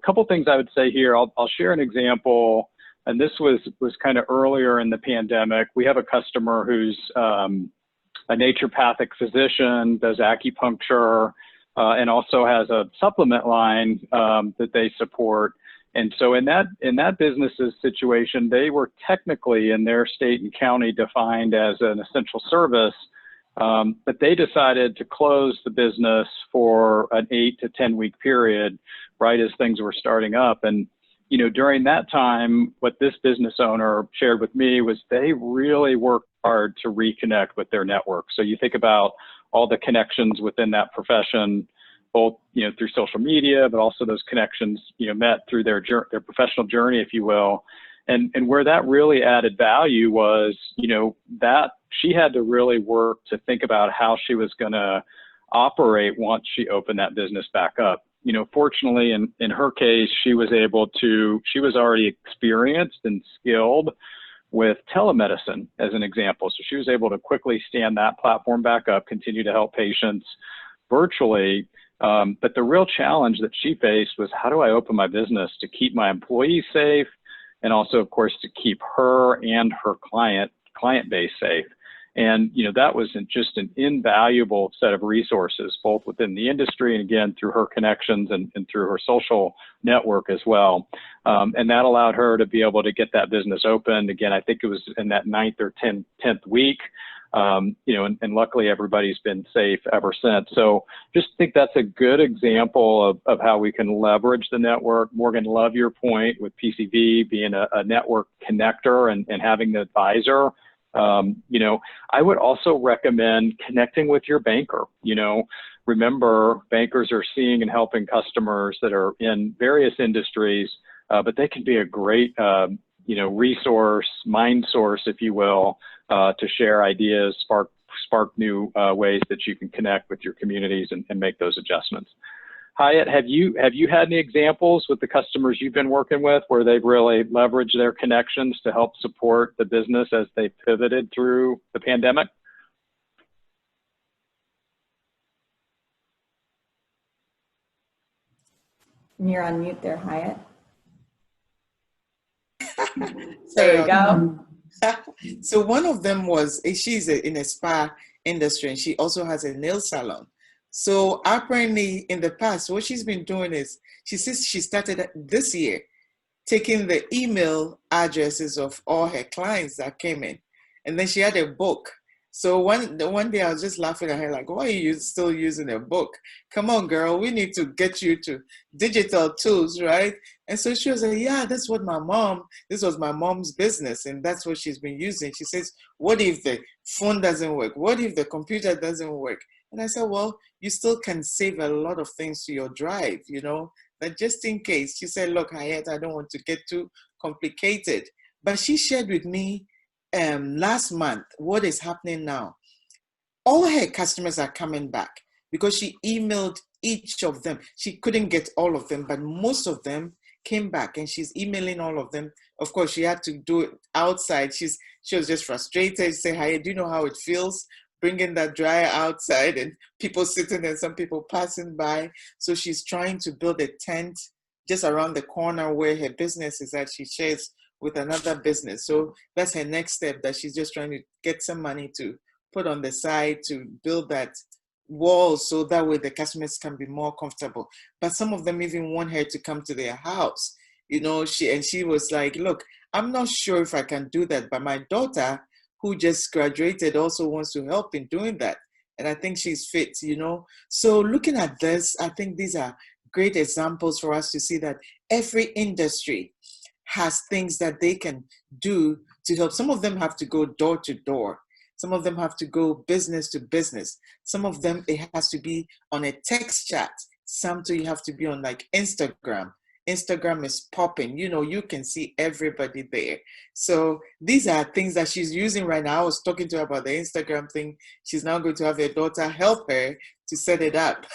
couple things I would say here. I'll share an example, and this was kind of earlier in the pandemic. We have a customer who's a naturopathic physician, does acupuncture, and also has a supplement line that they support. And so in that business's situation, they were technically in their state and county defined as an essential service. But they decided to close the business for an 8 to 10 week period, right as things were starting up. And, during that time, what this business owner shared with me was they really worked hard to reconnect with their network. So you think about all the connections within that profession, both, through social media, but also those connections, met through their professional journey, if you will. And where that really added value was, that she had to really work to think about how she was going to operate once she opened that business back up. You know, fortunately, in her case, she was already experienced and skilled with telemedicine as an example. So she was able to quickly stand that platform back up, continue to help patients virtually. But the real challenge that she faced was, how do I open my business to keep my employees safe, and also, of course, to keep her and her client base safe? And, you know, that was just an invaluable set of resources, both within the industry and, again, through her connections and through her social network as well. And that allowed her to be able to get that business open. Again, I think it was in that 9th or 10th week, you know, and luckily everybody's been safe ever since. So just think that's a good example of how we can leverage the network. Morgan, love your point with PCV being a network connector and having the advisor. You know, I would also recommend connecting with your banker. You know, remember, bankers are seeing and helping customers that are in various industries, but they can be a great, you know, resource, mind source, if you will, to share ideas, spark new ways that you can connect with your communities and make those adjustments. Hyatt, have you had any examples with the customers you've been working with where they've really leveraged their connections to help support the business as they pivoted through the pandemic? And you're on mute there, Hyatt. Sorry, There you go. So one of them was, she's in a spa industry and she also has a nail salon. So apparently in the past, what she's been doing is, she says she started this year taking the email addresses of all her clients that came in. And then she had a book. So one day I was just laughing at her like, why are you still using a book? Come on, girl, we need to get you to digital tools, right? And so she was like, yeah, this was my mom's business. And that's what she's been using. She says, what if the phone doesn't work? What if the computer doesn't work? And I said, well, you still can save a lot of things to your drive, you know, but just in case. She said, look, Hyatt, I don't want to get too complicated. But she shared with me last month what is happening now. All her customers are coming back because she emailed each of them. She couldn't get all of them, but most of them came back and she's emailing all of them. Of course, she had to do it outside. She was just frustrated. She said, Hyatt, do you know how it feels bringing that dryer outside and people sitting and some people passing by? So she's trying to build a tent just around the corner where her business is at. She shares with another business. So that's her next step, that she's just trying to get some money to put on the side to build that wall so that way the customers can be more comfortable. But some of them even want her to come to their house. You know, she was like, look, I'm not sure if I can do that, but my daughter, who just graduated, also wants to help in doing that. And I think she's fit, you know. So looking at this, I think these are great examples for us to see that every industry has things that they can do to help. Some of them have to go door to door. Some of them have to go business to business. Some of them, it has to be on a text chat. Some too, you have to be on like Instagram. Instagram is popping, you know, you can see everybody there. So these are things that she's using right now. I was talking to her about the Instagram thing. She's now going to have her daughter help her to set it up.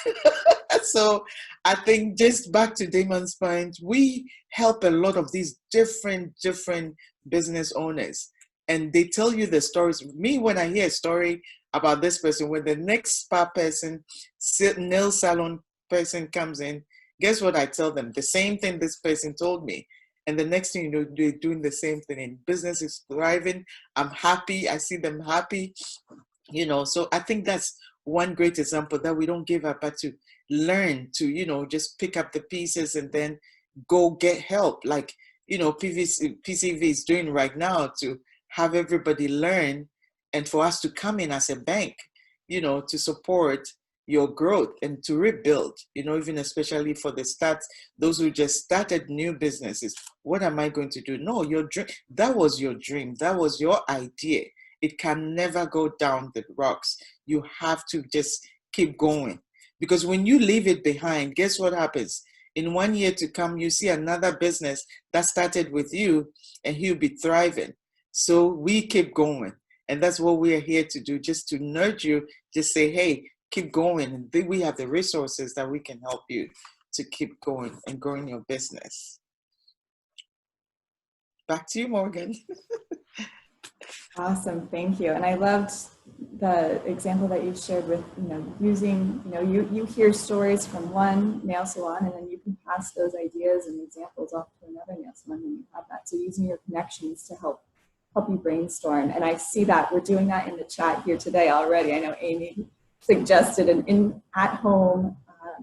So I think just back to Damon's point, we help a lot of these different business owners, and they tell you the stories. Me, when I hear a story about this person, when the next spa person, nail salon person comes in, guess what I tell them? The same thing this person told me. And the next thing you know, they're doing the same thing. And business is thriving. I'm happy. I see them happy. You know, so I think that's one great example that we don't give up, but to learn to, you know, just pick up the pieces and then go get help. Like, you know, PCV is doing right now, to have everybody learn and for us to come in as a bank, you know, to support your growth and to rebuild, you know, even especially for the those who just started new businesses. What am I going to do? No, your dream, that was your dream. That was your idea. It can never go down the rocks. You have to just keep going, because when you leave it behind, guess what happens? In 1 year to come, you see another business that started with you and he'll be thriving. So we keep going. And that's what we are here to do, just to nudge you, just say, hey, keep going, and we have the resources that we can help you to keep going and growing your business. Back to you, Morgan. Awesome, thank you. And I loved the example that you shared with, using, you hear stories from one nail salon, and then you can pass those ideas and examples off to another nail salon when you have that. So using your connections to help you brainstorm. And I see that we're doing that in the chat here today already. I know Amy suggested an at-home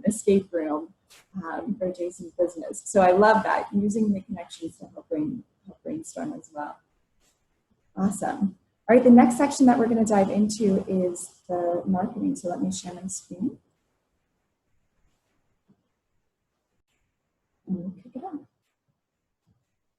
escape room for Jason's business. So I love that, using the connections to help brainstorm as well. Awesome. All right, the next section that we're going to dive into is the marketing. So let me share my screen. And we'll kick it off.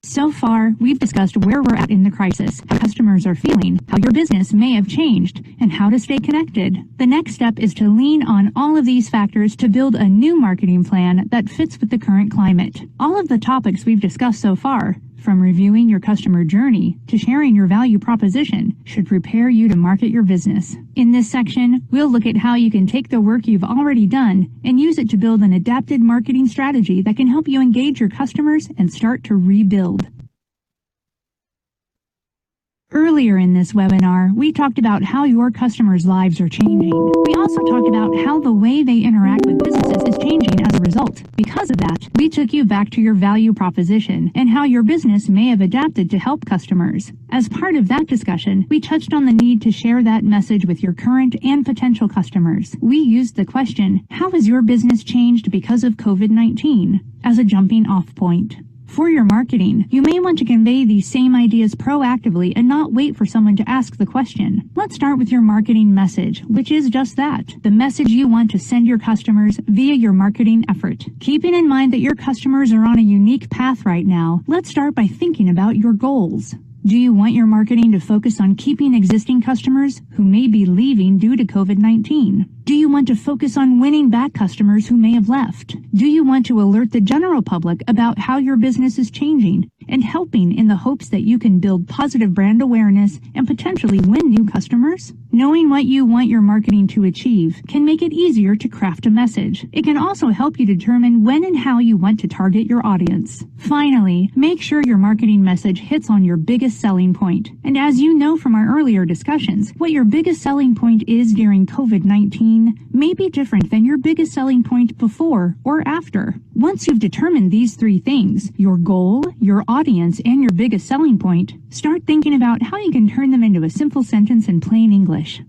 So far, we've discussed where we're at in the crisis, how customers are feeling, how your business may have changed, and how to stay connected. The next step is to lean on all of these factors to build a new marketing plan that fits with the current climate. All of the topics we've discussed so far, from reviewing your customer journey to sharing your value proposition, should prepare you to market your business. In this section, we'll look at how you can take the work you've already done and use it to build an adapted marketing strategy that can help you engage your customers and start to rebuild. Earlier in this webinar, we talked about how your customers' lives are changing. We also talked about how the way they interact with businesses is changing as a result. Because of that, we took you back to your value proposition and how your business may have adapted to help customers. As part of that discussion, we touched on the need to share that message with your current and potential customers. We used the question, how has your business changed because of COVID-19, as a jumping off point. For your marketing, you may want to convey these same ideas proactively and not wait for someone to ask the question. Let's start with your marketing message, which is just that, the message you want to send your customers via your marketing effort. Keeping in mind that your customers are on a unique path right now, let's start by thinking about your goals. Do you want your marketing to focus on keeping existing customers who may be leaving due to COVID-19? Do you want to focus on winning back customers who may have left? Do you want to alert the general public about how your business is changing and helping in the hopes that you can build positive brand awareness and potentially win new customers? Knowing what you want your marketing to achieve can make it easier to craft a message. It can also help you determine when and how you want to target your audience. Finally, make sure your marketing message hits on your biggest selling point. And as you know from our earlier discussions, what your biggest selling point is during COVID-19 may be different than your biggest selling point before or after. Once you've determined these three things, your goal, your audience, and your biggest selling point, start thinking about how you can turn them into a simple sentence in plain English.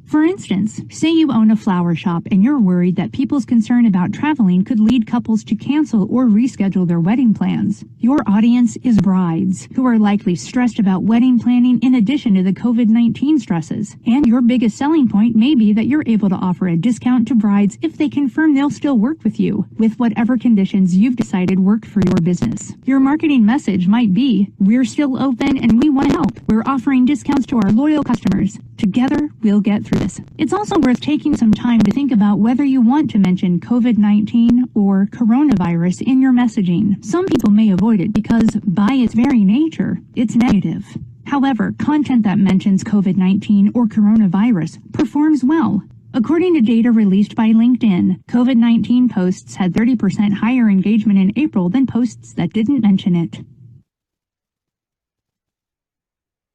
For instance, say you own a flower shop and you're worried that people's concern about traveling could lead couples to cancel or reschedule their wedding plans. Your audience is brides, who are likely stressed about wedding planning in addition to the COVID-19 stresses. And your biggest selling point may be that you're able to offer a discount to brides if they confirm they'll still work with you, with whatever conditions you've decided work for your business. Your marketing message might be, we're still open and we want to help. We're offering discounts to our loyal customers. Together, we'll get through this. It's also worth taking some time to think about whether you want to mention COVID-19 or coronavirus in your messaging. Some people may avoid it because, by its very nature, it's negative. However, content that mentions COVID-19 or coronavirus performs well. According to data released by LinkedIn, COVID-19 posts had 30% higher engagement in April than posts that didn't mention it.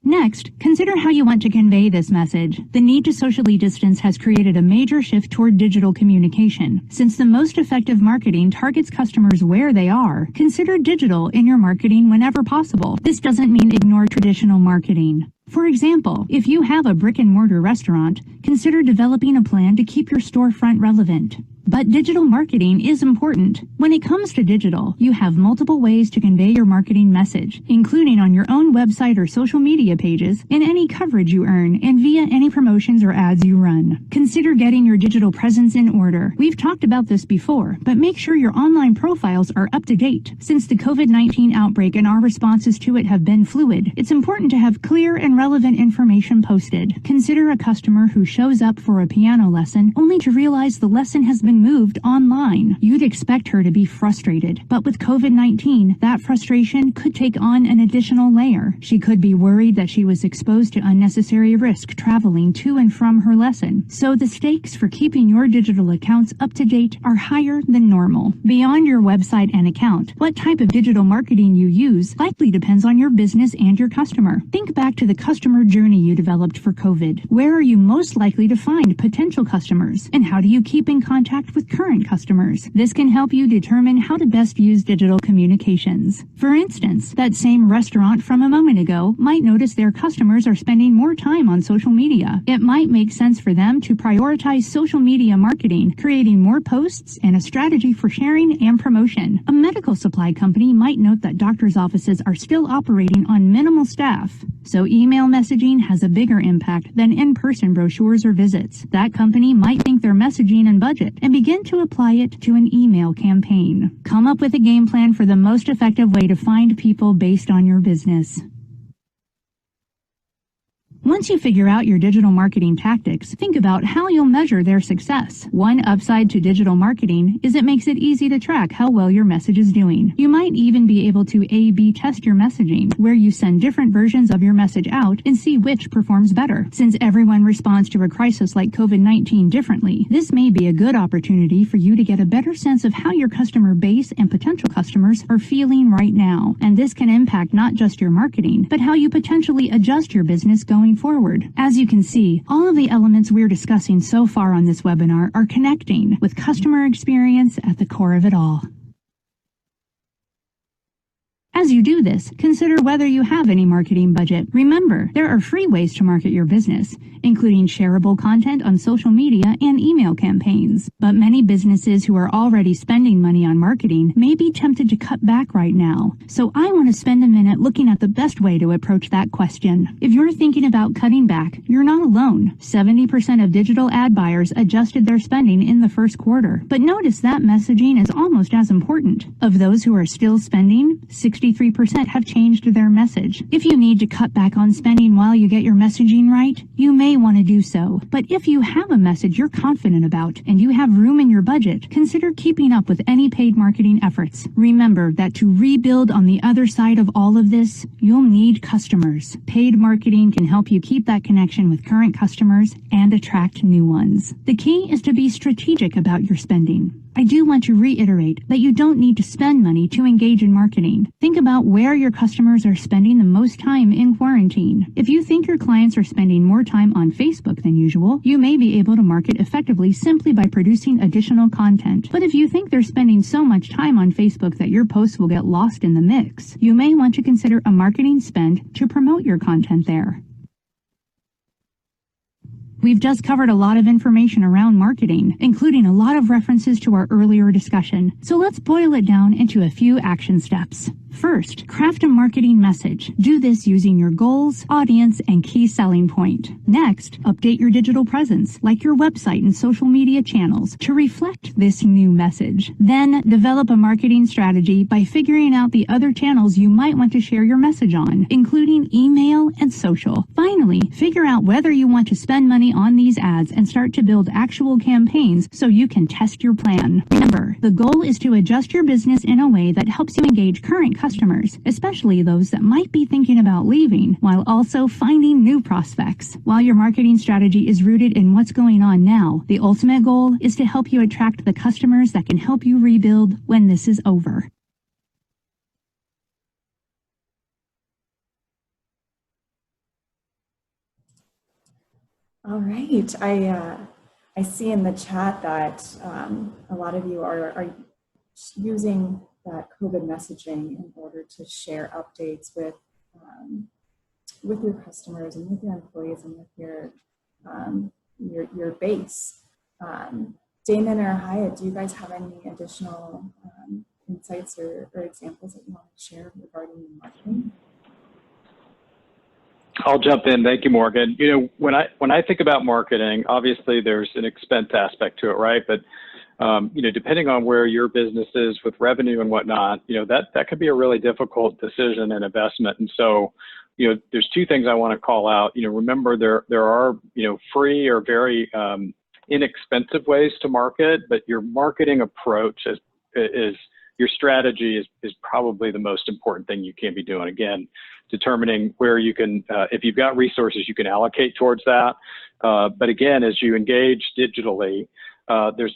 Next, consider how you want to convey this message. The need to socially distance has created a major shift toward digital communication. Since the most effective marketing targets customers where they are, consider digital in your marketing whenever possible. This doesn't mean ignore traditional marketing. For example, if you have a brick-and-mortar restaurant, consider developing a plan to keep your storefront relevant. But digital marketing is important. When it comes to digital, you have multiple ways to convey your marketing message, including on your own website or social media pages, in any coverage you earn, and via any promotions or ads you run. Consider getting your digital presence in order. We've talked about this before, but make sure your online profiles are up to date. Since the COVID-19 outbreak and our responses to it have been fluid, it's important to have clear and relevant information posted. Consider a customer who shows up for a piano lesson only to realize the lesson has been been moved online. You'd expect her to be frustrated, but with COVID-19, that frustration could take on an additional layer. She could be worried that she was exposed to unnecessary risk traveling to and from her lesson. So the stakes for keeping your digital accounts up to date are higher than normal. Beyond your website and account, what type of digital marketing you use likely depends on your business and your customer. Think back to the customer journey you developed for COVID. Where are you most likely to find potential customers? And how do you keep in contact with current customers? This can help you determine how to best use digital communications. For instance, that same restaurant from a moment ago might notice their customers are spending more time on social media. It might make sense for them to prioritize social media marketing, creating more posts and a strategy for sharing and promotion. A medical supply company might note that doctors' offices are still operating on minimal staff, so email messaging has a bigger impact than in-person brochures or visits. That company might think their messaging and budget and begin to apply it to an email campaign. Come up with a game plan for the most effective way to find people based on your business. Once you figure out your digital marketing tactics, think about how you'll measure their success. One upside to digital marketing is it makes it easy to track how well your message is doing. You might even be able to A/B test your messaging, where you send different versions of your message out and see which performs better. Since everyone responds to a crisis like COVID-19 differently, this may be a good opportunity for you to get a better sense of how your customer base and potential customers are feeling right now. And this can impact not just your marketing, but how you potentially adjust your business going forward. As you can see, all of the elements we're discussing so far on this webinar are connecting, with customer experience at the core of it all. As you do this, consider whether you have any marketing budget. Remember, there are free ways to market your business, including shareable content on social media and email campaigns. But many businesses who are already spending money on marketing may be tempted to cut back right now. So I want to spend a minute looking at the best way to approach that question. If you're thinking about cutting back, you're not alone. 70% of digital ad buyers adjusted their spending in the first quarter. But notice that messaging is almost as important. Of those who are still spending, 63% have changed their message. If you need to cut back on spending while you get your messaging right, you may want to do so. But if you have a message you're confident about and you have room in your budget, consider keeping up with any paid marketing efforts. Remember that to rebuild on the other side of all of this, you'll need customers. Paid marketing can help you keep that connection with current customers and attract new ones. The key is to be strategic about your spending. I do want to reiterate that you don't need to spend money to engage in marketing. Think about where your customers are spending the most time in quarantine. If you think your clients are spending more time on Facebook than usual, you may be able to market effectively simply by producing additional content. But if you think they're spending so much time on Facebook that your posts will get lost in the mix, you may want to consider a marketing spend to promote your content there. We've just covered a lot of information around marketing, including a lot of references to our earlier discussion. So let's boil it down into a few action steps. First, craft a marketing message. Do this using your goals, audience, and key selling point. Next, update your digital presence, like your website and social media channels, to reflect this new message. Then, develop a marketing strategy by figuring out the other channels you might want to share your message on, including email and social. Finally, figure out whether you want to spend money on these ads and start to build actual campaigns so you can test your plan. Remember, the goal is to adjust your business in a way that helps you engage current customers, especially those that might be thinking about leaving, while also finding new prospects. While your marketing strategy is rooted in what's going on now, the ultimate goal is to help you attract the customers that can help you rebuild when this is over. All right, I see in the chat that a lot of you are using that COVID messaging in order to share updates with your customers and with your employees and with your base. Damon or Hyatt, do you guys have any additional insights or examples that you want to share regarding marketing? I'll jump in. Thank you, Morgan. You know, when I think about marketing, obviously there's an expense aspect to it, right? But you know, depending on where your business is with revenue and whatnot, you know, that could be a really difficult decision and investment. And so, you know, there's two things I want to call out. You know, remember there are, you know, free or very inexpensive ways to market, but your marketing approach is your strategy is probably the most important thing you can be doing. Again, determining where you can, if you've got resources, you can allocate towards that. But again, as you engage digitally, there's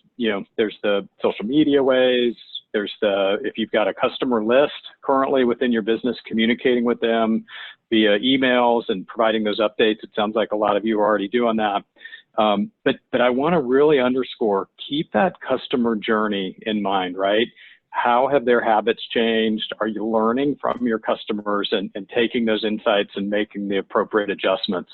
the social media ways, if you've got a customer list currently within your business, communicating with them via emails and providing those updates. It sounds like a lot of you are already doing that. But I want to really underscore, keep that customer journey in mind, right? How have their habits changed? Are you learning from your customers and taking those insights and making the appropriate adjustments?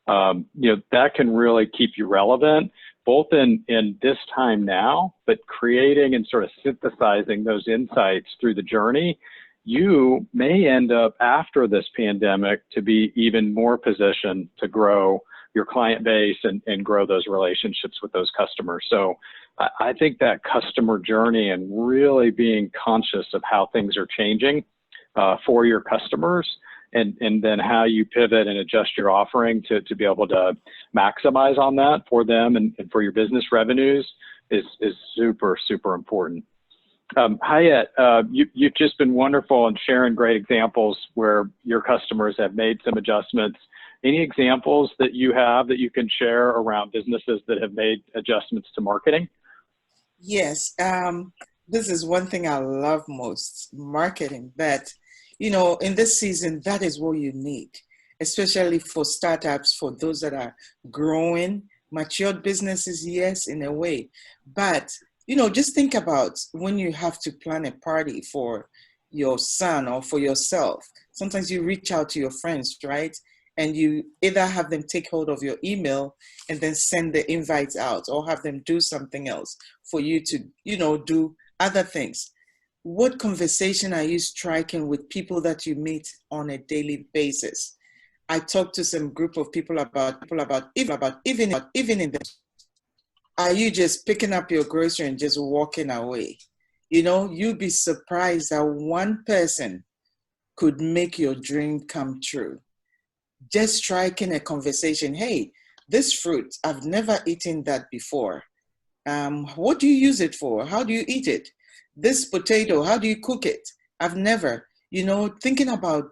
That can really keep you relevant, both in this time now, but creating and sort of synthesizing those insights through the journey. You may end up after this pandemic to be even more positioned to grow your client base and grow those relationships with those customers. So I think that customer journey and really being conscious of how things are changing for your customers, and then how you pivot and adjust your offering to be able to maximize on that for them and for your business revenues is super, super important. Hayat, you've just been wonderful in sharing great examples where your customers have made some adjustments. Any examples that you have that you can share around businesses that have made adjustments to marketing? Yes, this is one thing I love most, marketing. But, in this season, that is what you need, especially for startups, for those that are growing, matured businesses, yes, in a way. But, just think about when you have to plan a party for your son or for yourself. Sometimes you reach out to your friends, right? And you either have them take hold of your email and then send the invites out, or have them do something else for you to, do other things. What conversation are you striking with people that you meet on a daily basis? I talked to some group of people about even in the, are you just picking up your grocery and just walking away? You'd be surprised that one person could make your dream come true. Just striking a conversation. Hey, this fruit, I've never eaten that before. What do you use it for? How do you eat it? This potato, how do you cook it? I've never, thinking about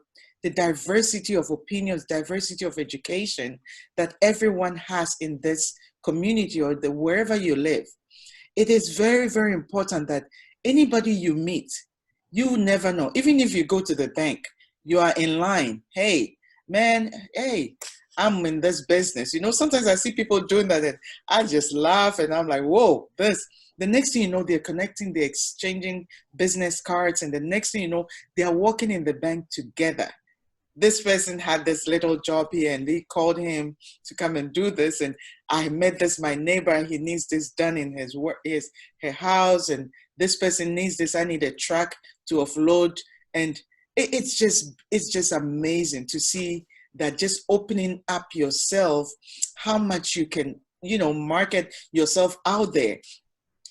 the diversity of opinions, diversity of education that everyone has in this community or wherever you live. It is very, very important that anybody you meet, you never know. Even if you go to the bank, you are in line. Hey, man, hey, I'm in this business. Sometimes I see people doing that and I just laugh and I'm like, whoa, the next thing you know, they're connecting, they're exchanging business cards, and the next thing you know, they are working in the bank together. This person had this little job here and they called him to come and do this. And I met my neighbor, and he needs this done in her house. And this person needs this. I need a truck to offload. And it's just amazing to see that, just opening up yourself, how much you can, market yourself out there.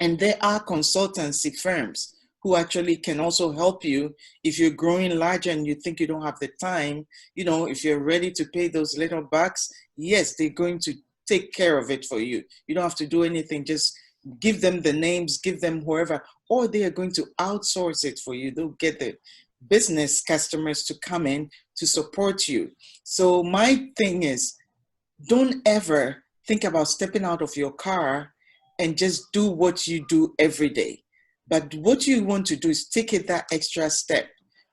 And there are consultancy firms who actually can also help you if you're growing larger and you think you don't have the time. If you're ready to pay those little bucks, yes, they're going to take care of it for you. You don't have to do anything. Just give them the names, give them whoever, or they are going to outsource it for you. They'll get the business customers to come in to support you. So my thing is, don't ever think about stepping out of your car and just do what you do every day. But what you want to do is take it that extra step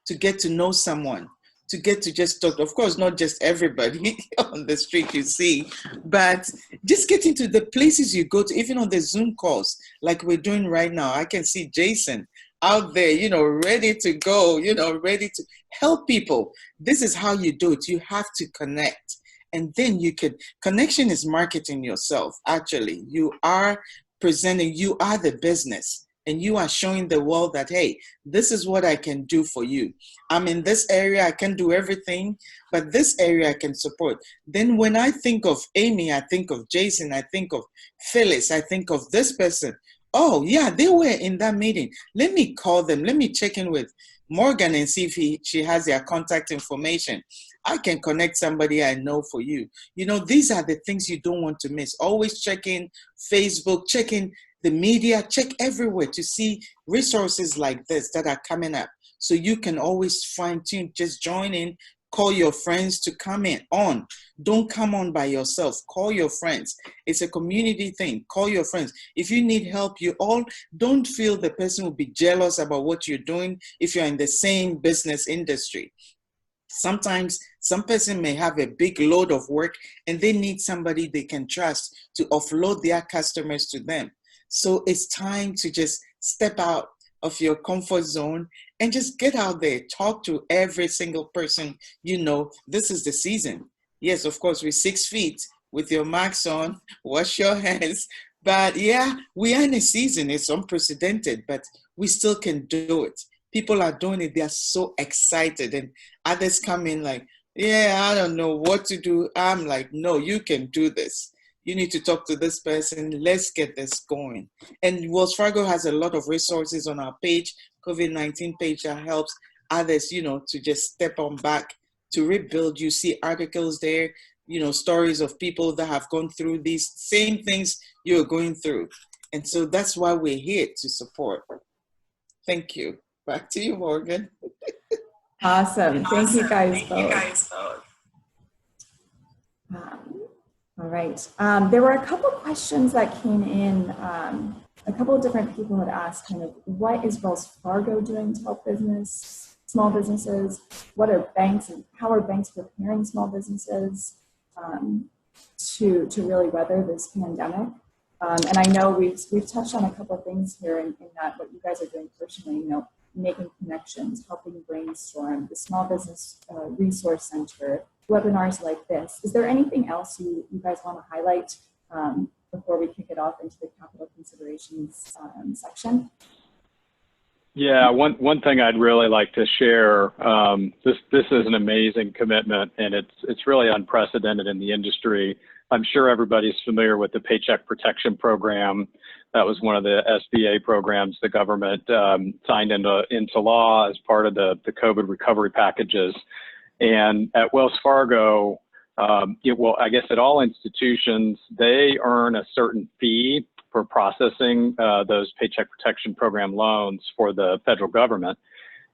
to get to know someone, to get to just talk. Of course, not just everybody on the street you see, but just get into the places you go to, even on the Zoom calls like we're doing right now. I can see Jason out there, ready to go, ready to help people. This is how you do it. You have to connect. And then connection is marketing yourself. Actually, you are presenting, you are the business. And you are showing the world that, hey, this is what I can do for you. I'm in this area, I can do everything, but this area I can support. Then when I think of Amy, I think of Jason, I think of Phyllis, I think of this person. Oh, yeah, they were in that meeting. Let me call them. Let me check in with Morgan and see if she has their contact information. I can connect somebody I know for you. You know, these are the things you don't want to miss. Always check in Facebook, check in the media, check everywhere to see resources like this that are coming up. So you can always fine tune, just join in, call your friends to come in on. Don't come on by yourself. Call your friends. It's a community thing. Call your friends. If you need help, you all don't feel the person will be jealous about what you're doing if you're in the same business industry. Sometimes some person may have a big load of work and they need somebody they can trust to offload their customers to them. So it's time to just step out of your comfort zone and just get out there, talk to every single person you know. This is the season. Yes, of course, we're 6 feet with your masks on, wash your hands. But yeah, we are in a season, it's unprecedented, but we still can do it. People are doing it, they're so excited, and others come in like, yeah, I don't know what to do. I'm like, no, you can do this. You need to talk to this person. Let's get this going. And Wells Fargo has a lot of resources on our page, COVID-19 page, that helps others, you know, to just step on back to rebuild. You see articles there, you know, stories of people that have gone through these same things you're going through. And so that's why we're here to support. Thank you. Back to you, Morgan. Awesome. Thank you guys both. All right. There were a couple questions that came in. A couple of different people had asked kind of, what is Wells Fargo doing to help small businesses? What are banks and how are banks preparing small businesses to really weather this pandemic? And I know we've touched on a couple of things here in that what you guys are doing personally, you know, making connections, helping brainstorm, the Small Business Resource Center, webinars like this. Is there anything else you guys want to highlight before we kick it off into the capital considerations section? Yeah, one thing I'd really like to share, this is an amazing commitment, and it's really unprecedented in the industry. I'm sure everybody's familiar with the Paycheck Protection Program. That was one of the SBA programs the government signed into law as part of the COVID recovery packages. And at Wells Fargo, I guess at all institutions, they earn a certain fee for processing those Paycheck Protection Program loans for the federal government.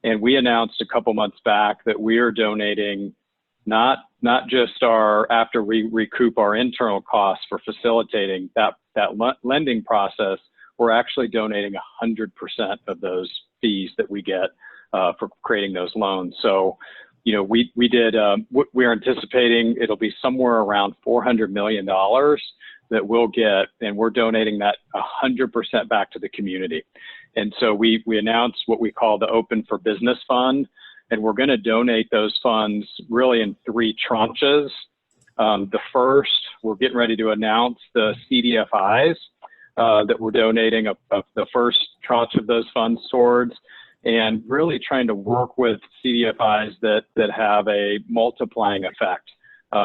And we announced a couple months back that we are donating not just after we recoup our internal costs for facilitating that lending process, we're actually donating 100% of those fees that we get for creating those loans. So, you know, we're anticipating it'll be somewhere around $400 million that we'll get, and we're donating that 100% back to the community. And so we announced what we call the Open for Business Fund, and we're going to donate those funds really in 3 tranches. The first, we're getting ready to announce the CDFIs that we're donating the first tranche of those funds towards, and really trying to work with CDFIs that have a multiplying effect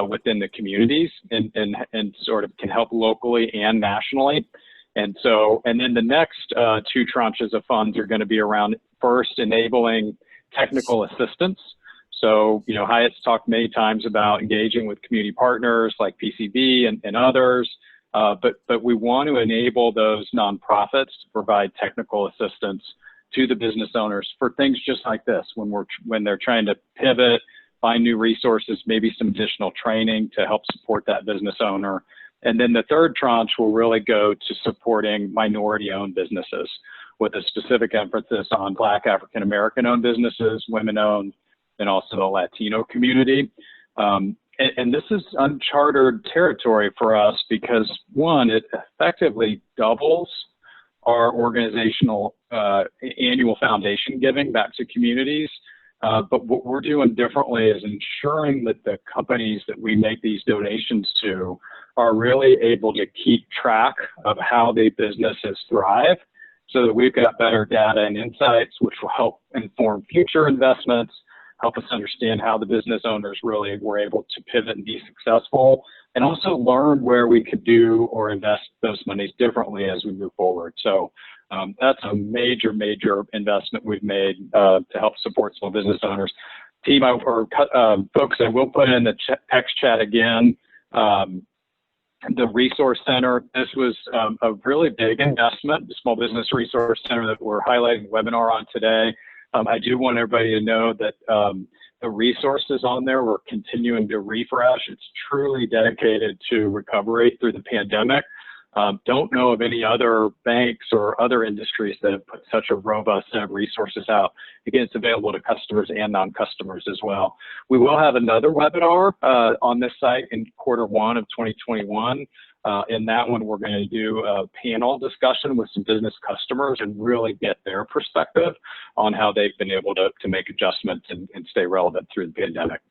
within the communities and sort of can help locally and nationally. And then the next 2 tranches of funds are going to be around first enabling technical assistance. So, you know, Hyatt's talked many times about engaging with community partners like PCV and others, but we want to enable those nonprofits to provide technical assistance to the business owners for things just like this, when they're trying to pivot, find new resources, maybe some additional training to help support that business owner. And then the third tranche will really go to supporting minority-owned businesses with a specific emphasis on Black African-American-owned businesses, women-owned, and also the Latino community. And this is uncharted territory for us because, one, it effectively doubles our organizational annual foundation giving back to communities. But what we're doing differently is ensuring that the companies that we make these donations to are really able to keep track of how the businesses thrive, so that we've got better data and insights, which will help inform future investments, help us understand how the business owners really were able to pivot and be successful, and also learn where we could do or invest those monies differently as we move forward. So that's a major investment we've made to help support small business owners. team folks, I will put in the text chat again. The Resource Center, this was a really big investment, the Small Business Resource Center that we're highlighting the webinar on today. I do want everybody to know that the resources on there we're continuing to refresh. It's truly dedicated to recovery through the pandemic. Don't know of any other banks or other industries that have put such a robust set of resources out. Again, it's available to customers and non-customers as well. We will have another webinar on this site in Q1 of 2021. In that one, we're going to do a panel discussion with some business customers and really get their perspective on how they've been able to make adjustments and stay relevant through the pandemic.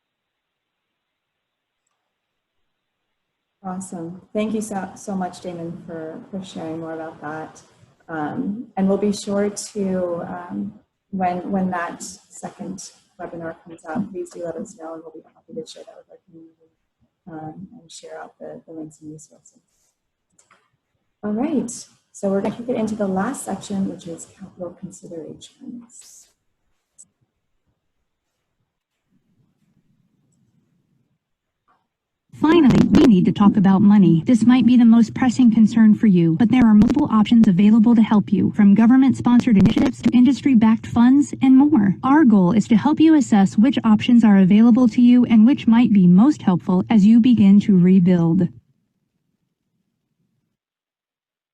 Awesome. Thank you so much, Damon, for sharing more about that. And we'll be sure to, when that second webinar comes out, please do let us know, and we'll be happy to share that with our community and share out the links and resources. All right, so we're going to get into the last section, which is capital considerations. Finally, we need to talk about money. This might be the most pressing concern for you, but there are multiple options available to help you, from government-sponsored initiatives to industry-backed funds and more. Our goal is to help you assess which options are available to you and which might be most helpful as you begin to rebuild.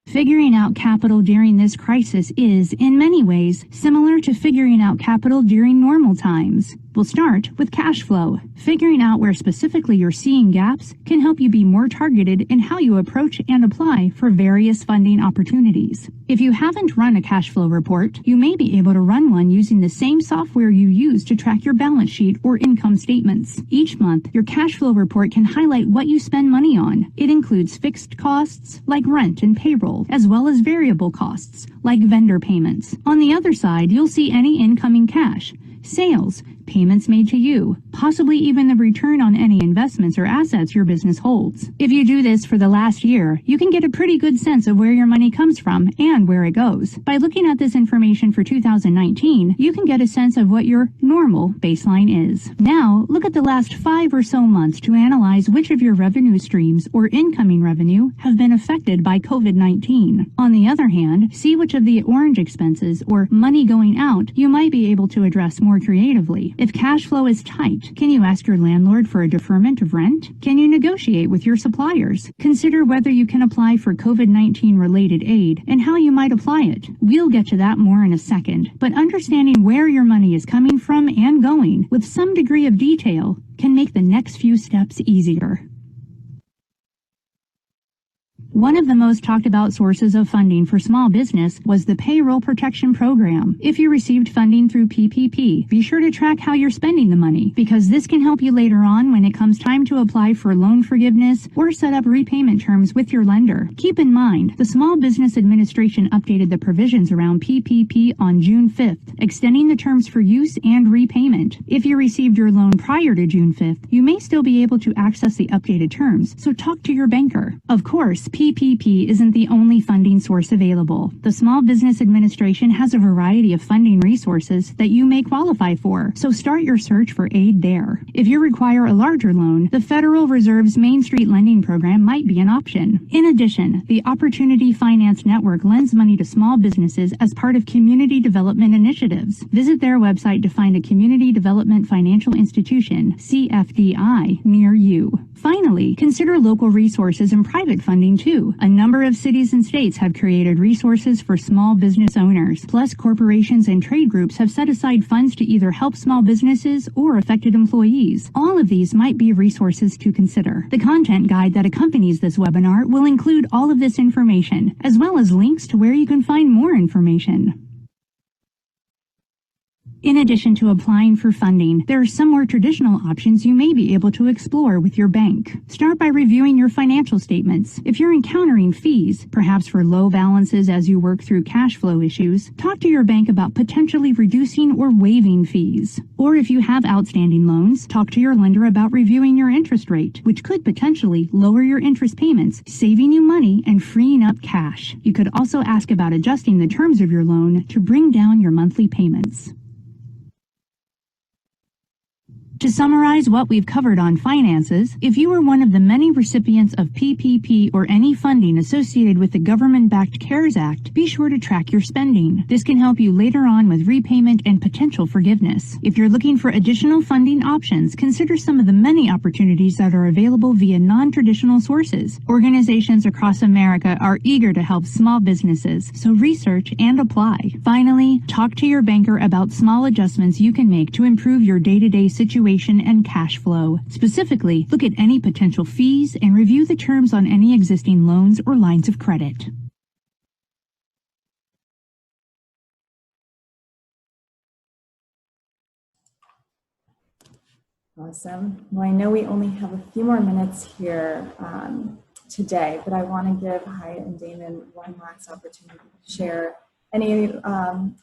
Figuring out capital during this crisis is, in many ways, similar to figuring out capital during normal times. We'll start with cash flow. Figuring out where specifically you're seeing gaps can help you be more targeted in how you approach and apply for various funding opportunities. If you haven't run a cash flow report, you may be able to run one using the same software you use to track your balance sheet or income statements. Each month, your cash flow report can highlight what you spend money on. It includes fixed costs like rent and payroll, as well as variable costs like vendor payments. On the other side, you'll see any incoming cash, sales, payments made to you, possibly even the return on any investments or assets your business holds. If you do this for the last year, you can get a pretty good sense of where your money comes from and where it goes. By looking at this information for 2019, you can get a sense of what your normal baseline is. Now, look at the last 5 or so months to analyze which of your revenue streams or incoming revenue have been affected by COVID-19. On the other hand, see which of the orange expenses or money going out you might be able to address more creatively. If cash flow is tight, can you ask your landlord for a deferment of rent? Can you negotiate with your suppliers? Consider whether you can apply for COVID-19 related aid and how you might apply it. We'll get to that more in a second, but understanding where your money is coming from and going with some degree of detail can make the next few steps easier. One of the most talked about sources of funding for small business was the Payroll Protection Program. If you received funding through PPP, be sure to track how you're spending the money, because this can help you later on when it comes time to apply for loan forgiveness or set up repayment terms with your lender. Keep in mind, the Small Business Administration updated the provisions around PPP on June 5th, extending the terms for use and repayment. If you received your loan prior to June 5th, you may still be able to access the updated terms, so talk to your banker. Of course, PPP isn't the only funding source available. The Small Business Administration has a variety of funding resources that you may qualify for, so start your search for aid there. If you require a larger loan, the Federal Reserve's Main Street Lending Program might be an option. In addition, the Opportunity Finance Network lends money to small businesses as part of community development initiatives. Visit their website to find a Community Development Financial Institution, CFDI, near you. Finally, consider local resources and private funding too. A number of cities and states have created resources for small business owners. Plus, corporations and trade groups have set aside funds to either help small businesses or affected employees. All of these might be resources to consider. The content guide that accompanies this webinar will include all of this information, as well as links to where you can find more information. In addition to applying for funding, there are some more traditional options you may be able to explore with your bank. Start by reviewing your financial statements. If you're encountering fees, perhaps for low balances as you work through cash flow issues, talk to your bank about potentially reducing or waiving fees. Or if you have outstanding loans, talk to your lender about reviewing your interest rate, which could potentially lower your interest payments, saving you money and freeing up cash. You could also ask about adjusting the terms of your loan to bring down your monthly payments. To summarize what we've covered on finances, if you are one of the many recipients of PPP or any funding associated with the government-backed CARES Act, be sure to track your spending. This can help you later on with repayment and potential forgiveness. If you're looking for additional funding options, consider some of the many opportunities that are available via non-traditional sources. Organizations across America are eager to help small businesses, so research and apply. Finally, talk to your banker about small adjustments you can make to improve your day-to-day situation and cash flow. Specifically, look at any potential fees and review the terms on any existing loans or lines of credit. Awesome. Well, I know we only have a few more minutes here today, but I want to give Hyatt and Damon one last opportunity to share any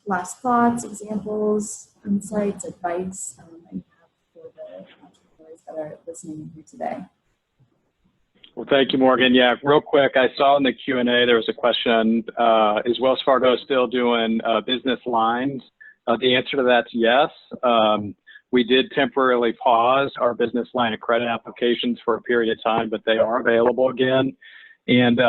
last thoughts, examples, insights, advice that you have for the entrepreneurs that are listening here today. Well, thank you, Morgan. Yeah, real quick, I saw in the Q&A there was a question, is Wells Fargo still doing business lines? The answer to that's yes. We did temporarily pause our business line of credit applications for a period of time, but they are available again. And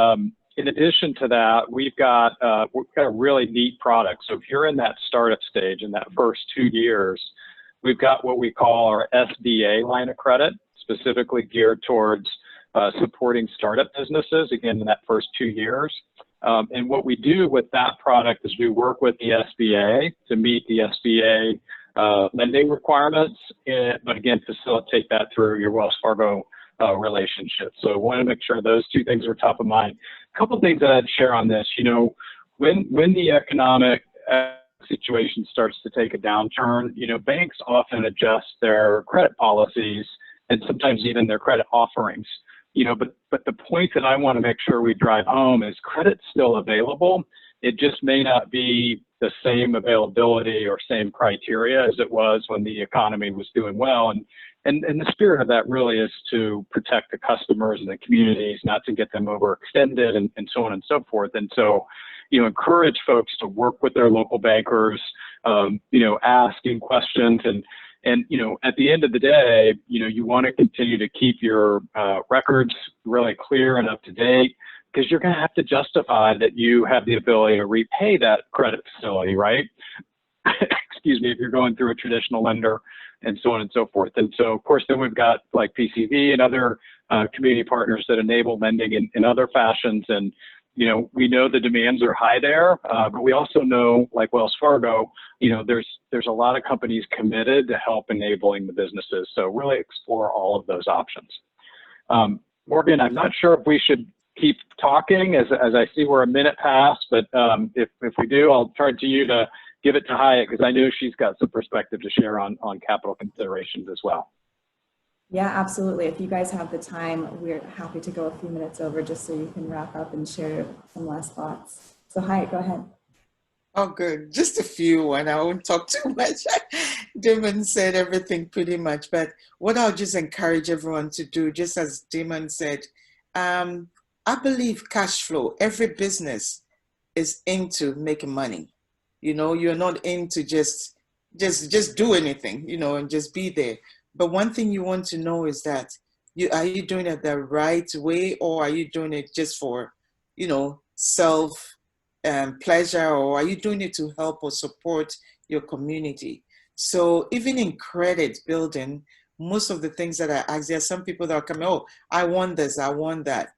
in addition to that, we've got a really neat product. So if you're in that startup stage in that first 2 years, we've got what we call our SBA line of credit, specifically geared towards supporting startup businesses, again, in that first 2 years. And what we do with that product is we work with the SBA to meet the SBA lending requirements, but again, facilitate that through your Wells Fargo relationship. So I want to make sure those two things are top of mind. A couple of things that I'd share on this, you know, when the economic situation starts to take a downturn, you know, banks often adjust their credit policies and sometimes even their credit offerings. You know, but the point that I want to make sure we drive home is credit's still available. It just may not be the same availability or same criteria as it was when the economy was doing well. And the spirit of that really is to protect the customers and the communities, not to get them overextended and so on and so forth. And so, you know, encourage folks to work with their local bankers, you know, asking questions and, you know, at the end of the day, you know, you want to continue to keep your records really clear and up to date, because you're going to have to justify that you have the ability to repay that credit facility, right? Excuse me, if you're going through a traditional lender and so on and so forth. And so, of course, then we've got like PCV and other community partners that enable lending in other fashions. And, you know, we know the demands are high there, but we also know, like Wells Fargo, you know, there's a lot of companies committed to help enabling the businesses. So really explore all of those options. Morgan, I'm not sure if we should keep talking as I see we're a minute past, but if we do, I'll turn to you to give it to Hyatt, because I know she's got some perspective to share on capital considerations as well. Yeah, absolutely. If you guys have the time, we're happy to go a few minutes over just so you can wrap up and share some last thoughts. So Hyatt, go ahead. Oh, good. Just a few, and I won't talk too much. Damon said everything pretty much, but what I'll just encourage everyone to do, just as Damon said, I believe cash flow. Every business is into making money. You know, you're not into just do anything, you know, and just be there. But one thing you want to know is that are you doing it the right way, or are you doing it just for, you know, self pleasure, or are you doing it to help or support your community? So even in credit building, most of the things that I ask, there are some people that are coming, oh, I want this, I want that.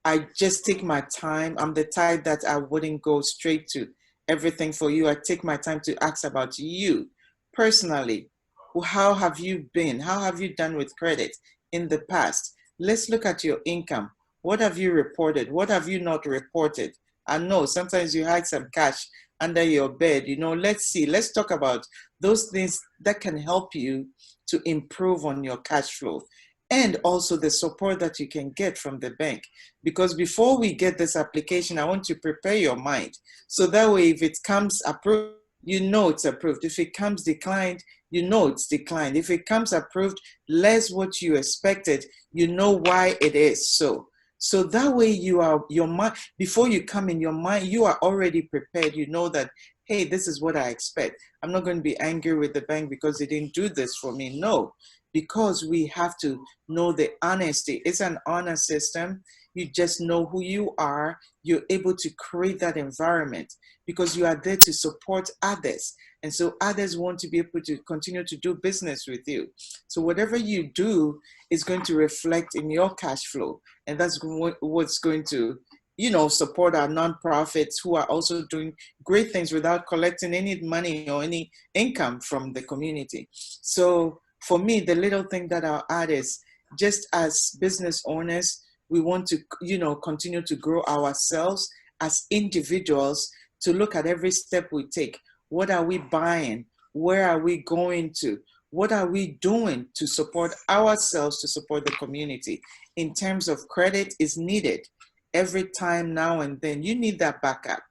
I just take my time. I'm the type that I wouldn't go straight to everything for you. I take my time to ask about you personally. How have you been? How have you done with credit in the past? Let's look at your income. What have you reported? What have you not reported? I know sometimes you hide some cash under your bed. You know, let's see. Let's talk about those things that can help you to improve on your cash flow, and also the support that you can get from the bank. Because before we get this application, I want to prepare your mind. So that way, if it comes approved, you know it's approved. If it comes declined, you know it's declined. If it comes approved, less what you expected, you know why it is so. So that way you are, your mind, before you come in your mind, you are already prepared. You know that, hey, this is what I expect. I'm not going to be angry with the bank because they didn't do this for me. No, because we have to know the honesty. It's an honest system. You just know who you are. You're able to create that environment because you are there to support others. And so others want to be able to continue to do business with you. So whatever you do is going to reflect in your cash flow. And that's what's going to, you know, support our nonprofits who are also doing great things without collecting any money or any income from the community. So for me, the little thing that I'll add is just as business owners, we want to, you know, continue to grow ourselves as individuals to look at every step we take. What are we buying? Where are we going to? What are we doing to support ourselves, to support the community? In terms of credit is needed every time now and then. You need that backup.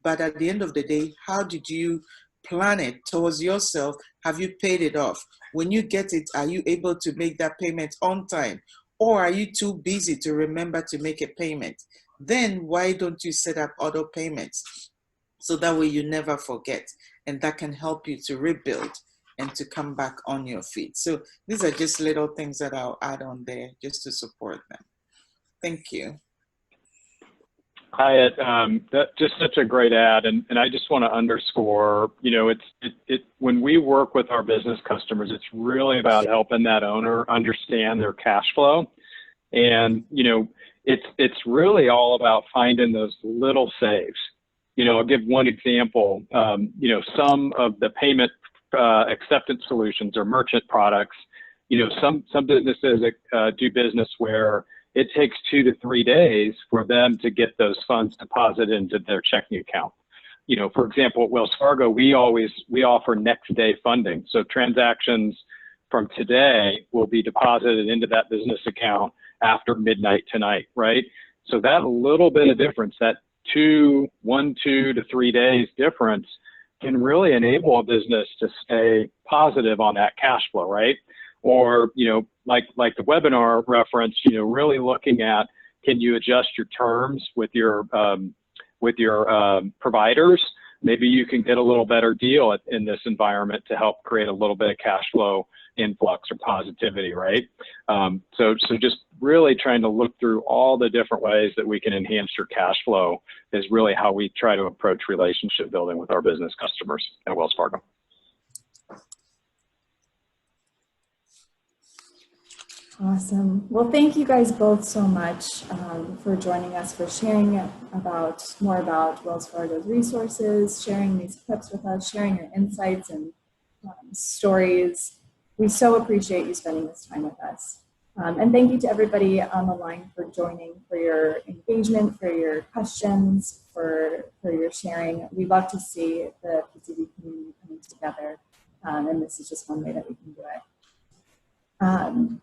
But at the end of the day, how did you plan it towards yourself? Have you paid it off? When you get it, are you able to make that payment on time? Or are you too busy to remember to make a payment? Then why don't you set up auto payments? So that way you never forget. And that can help you to rebuild and to come back on your feet. So these are just little things that I'll add on there just to support them. Thank you. Hyatt, that's just such a great ad, and I just want to underscore, you know, when we work with our business customers, it's really about helping that owner understand their cash flow, and you know, it's really all about finding those little saves. You know, I'll give one example. You know, some of the payment acceptance solutions or merchant products, you know, some businesses do business where it takes 2 to 3 days for them to get those funds deposited into their checking account. You know, for example, at Wells Fargo, we offer next day funding. So transactions from today will be deposited into that business account after midnight tonight, right? So that little bit of difference, that 2 to 3 days difference can really enable a business to stay positive on that cash flow, right? Or, you know, like the webinar reference, you know, really looking at, can you adjust your terms with your providers? Maybe you can get a little better deal in this environment to help create a little bit of cash flow influx or positivity, right? So just really trying to look through all the different ways that we can enhance your cash flow is really how we try to approach relationship building with our business customers at Wells Fargo. Awesome. Well, thank you guys both so much for joining us, for sharing more about Wells Fargo's resources, sharing these clips with us, sharing your insights and stories. We so appreciate you spending this time with us. And thank you to everybody on the line for joining, for your engagement, for your questions, for your sharing. We love to see the PCV community coming together, and this is just one way that we can do it.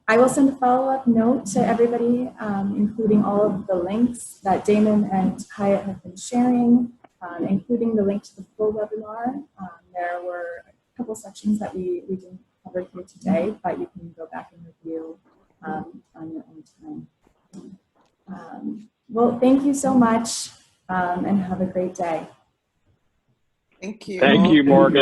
I will send a follow-up note to everybody, including all of the links that Damon and Hyatt have been sharing, including the link to the full webinar. There were a couple sections that we didn't cover here today, but you can go back and review on your own time. Well, thank you so much, and have a great day. Thank you. Thank you, Morgan.